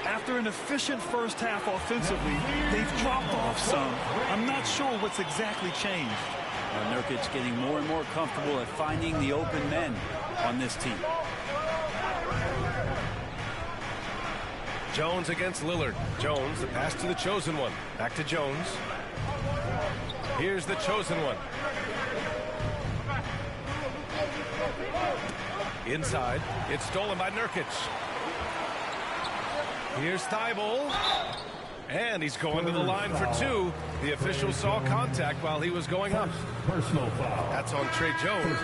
Speaker 14: After an efficient first half offensively, they've dropped off some. I'm not sure what's exactly changed.
Speaker 21: Nurkic getting more and more comfortable at finding the open men on this team.
Speaker 12: Jones against Lillard. Jones, the pass to the chosen one. Back to Jones. Here's the chosen one. Inside. It's stolen by Nurkic. Here's Thibault. And he's going to the line for 2. The official saw contact while he was going up.
Speaker 6: Personal foul.
Speaker 12: That's on Trey Jones.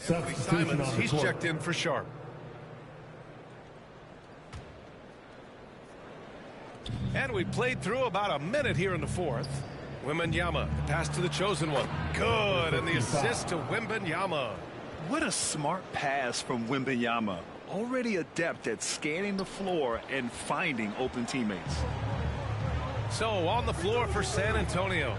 Speaker 12: Simons, he's checked in for Sharp. And we played through about a minute here in the fourth. Wembanyama, pass to the chosen one. Good, and the assist to Wembanyama.
Speaker 14: What a smart pass from Wembanyama. Already adept at scanning the floor and finding open teammates.
Speaker 12: So on the floor for San Antonio.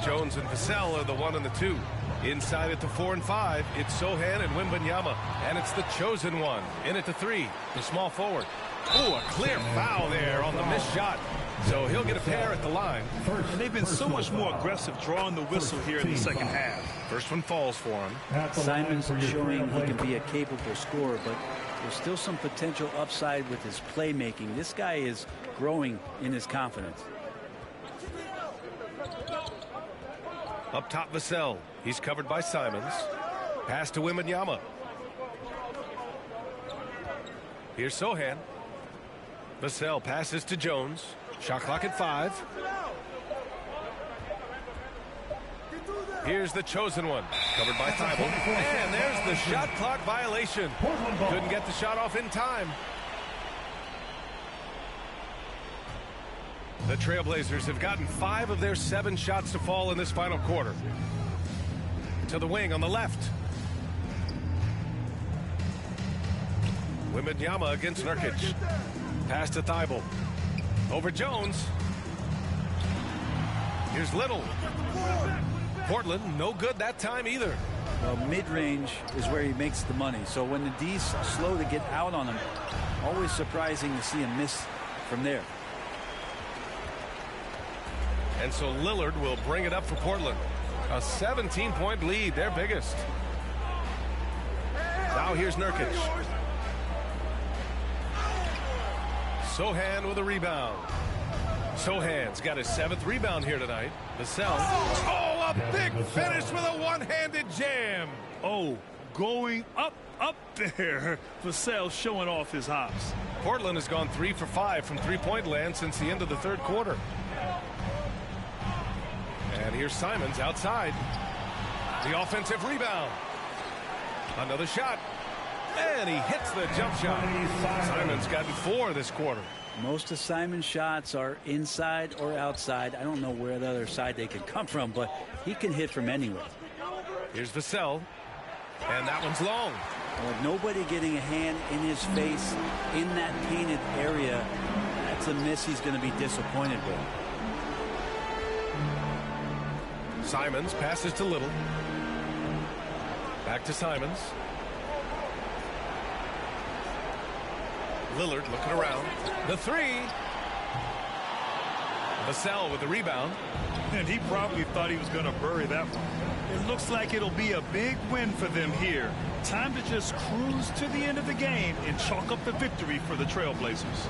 Speaker 12: Jones and Vassell are the 1 and the 2. Inside at the 4 and 5, it's Sohan and Wembanyama. And it's the chosen one. In at the 3, the small forward. Oh, a clear foul there on the missed shot. So he'll get a pair at the line.
Speaker 14: And they've been so much more aggressive drawing the whistle here in the second half.
Speaker 12: First one falls for him.
Speaker 21: Simons showing he can be a capable scorer, but there's still some potential upside with his playmaking. This guy is growing in his confidence.
Speaker 12: Up top, Vassell. He's covered by Simons. Pass to Wembanyama. Here's Sohan. Vassell passes to Jones. Shot clock at 5. Here's the chosen one. Covered by Thibault. And there's the shot clock violation. Couldn't get the shot off in time. The Trailblazers have gotten 5 of their 7 shots to fall in this final quarter. To the wing on the left. Wembanyama against Nurkic. Pass to Thibault. Over Jones. Here's Little. Portland, no good that time either.
Speaker 21: Well, mid-range is where he makes the money. So when the D's slow to get out on him, always surprising to see him miss from there.
Speaker 12: And so Lillard will bring it up for Portland. A 17-point lead, their biggest. Now here's Nurkic. Sohan with a rebound. Sohan's got his 7th rebound here tonight. Vassell. Oh, a big finish with a one-handed jam.
Speaker 14: Oh, going up there. Vassell showing off his hops.
Speaker 12: Portland has gone 3 for 5 from three-point land since the end of the third quarter. And here's Simons outside. The offensive rebound. Another shot. And he hits the jump shot. Simons gotten 4 this quarter.
Speaker 21: Most of Simon's shots are inside or outside. I don't know where the other side they could come from, but he can hit from anywhere.
Speaker 12: Here's Vassell. And that one's long.
Speaker 21: Well, nobody getting a hand in his face in that painted area. That's a miss he's going to be disappointed with.
Speaker 12: Simons passes to Little. Back to Simons. Lillard looking around. The 3. Vassell with the rebound.
Speaker 14: And he probably thought he was going to bury that one. It looks like it'll be a big win for them here. Time to just cruise to the end of the game and chalk up the victory for the Trailblazers.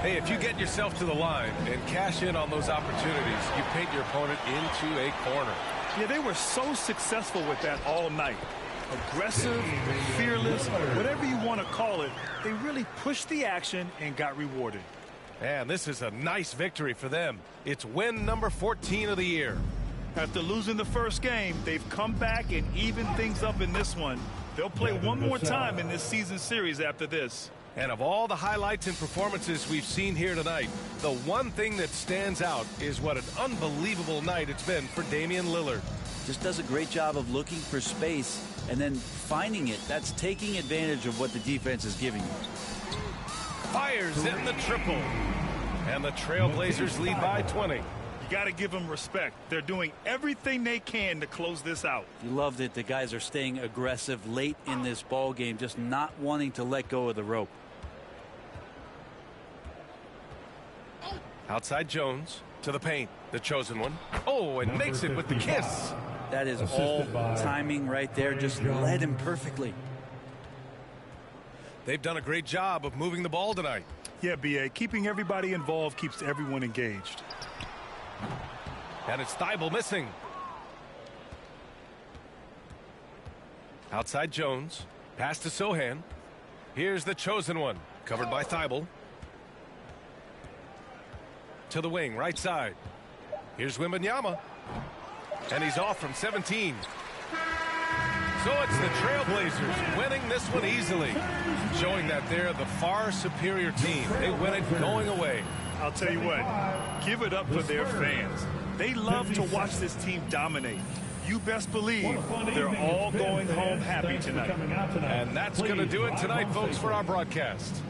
Speaker 12: Hey, if you get yourself to the line and cash in on those opportunities, you paint your opponent into a corner.
Speaker 14: Yeah, they were so successful with that all night. Aggressive, fearless, whatever you want to call it, they really pushed the action and got rewarded.
Speaker 12: And this is a nice victory for them. It's win number 14 of the year.
Speaker 14: After losing the first game, they've come back and evened things up in this one. They'll play one more time in this season series after this.
Speaker 12: And of all the highlights and performances we've seen here tonight, the one thing that stands out is what an unbelievable night it's been for Damian Lillard.
Speaker 21: Just does a great job of looking for space and then finding it. That's taking advantage of what the defense is giving you.
Speaker 12: Fires in the triple. And the Trailblazers lead by 20.
Speaker 14: You got to give them respect. They're doing everything they can to close this out.
Speaker 21: You loved it. The guys are staying aggressive late in this ball game, just not wanting to let go of the rope.
Speaker 12: Outside Jones to the paint. The chosen one. Oh, and makes it with the kiss.
Speaker 21: That is all timing right there. Just led him perfectly.
Speaker 12: They've done a great job of moving the ball tonight.
Speaker 14: Yeah, B.A. Keeping everybody involved keeps everyone engaged.
Speaker 12: And it's Thibault missing. Outside Jones. Pass to Sohan. Here's the chosen one. Covered by Thibault. To the wing, right side. Here's Wembanyama. And he's off from 17. So it's the Trailblazers winning this one easily, showing that they're the far superior team. They win it going away.
Speaker 14: I'll tell you what, give it up for their fans. They love to watch this team dominate. You best believe they're all going home happy tonight.
Speaker 12: And that's going to do it tonight, folks, for our broadcast.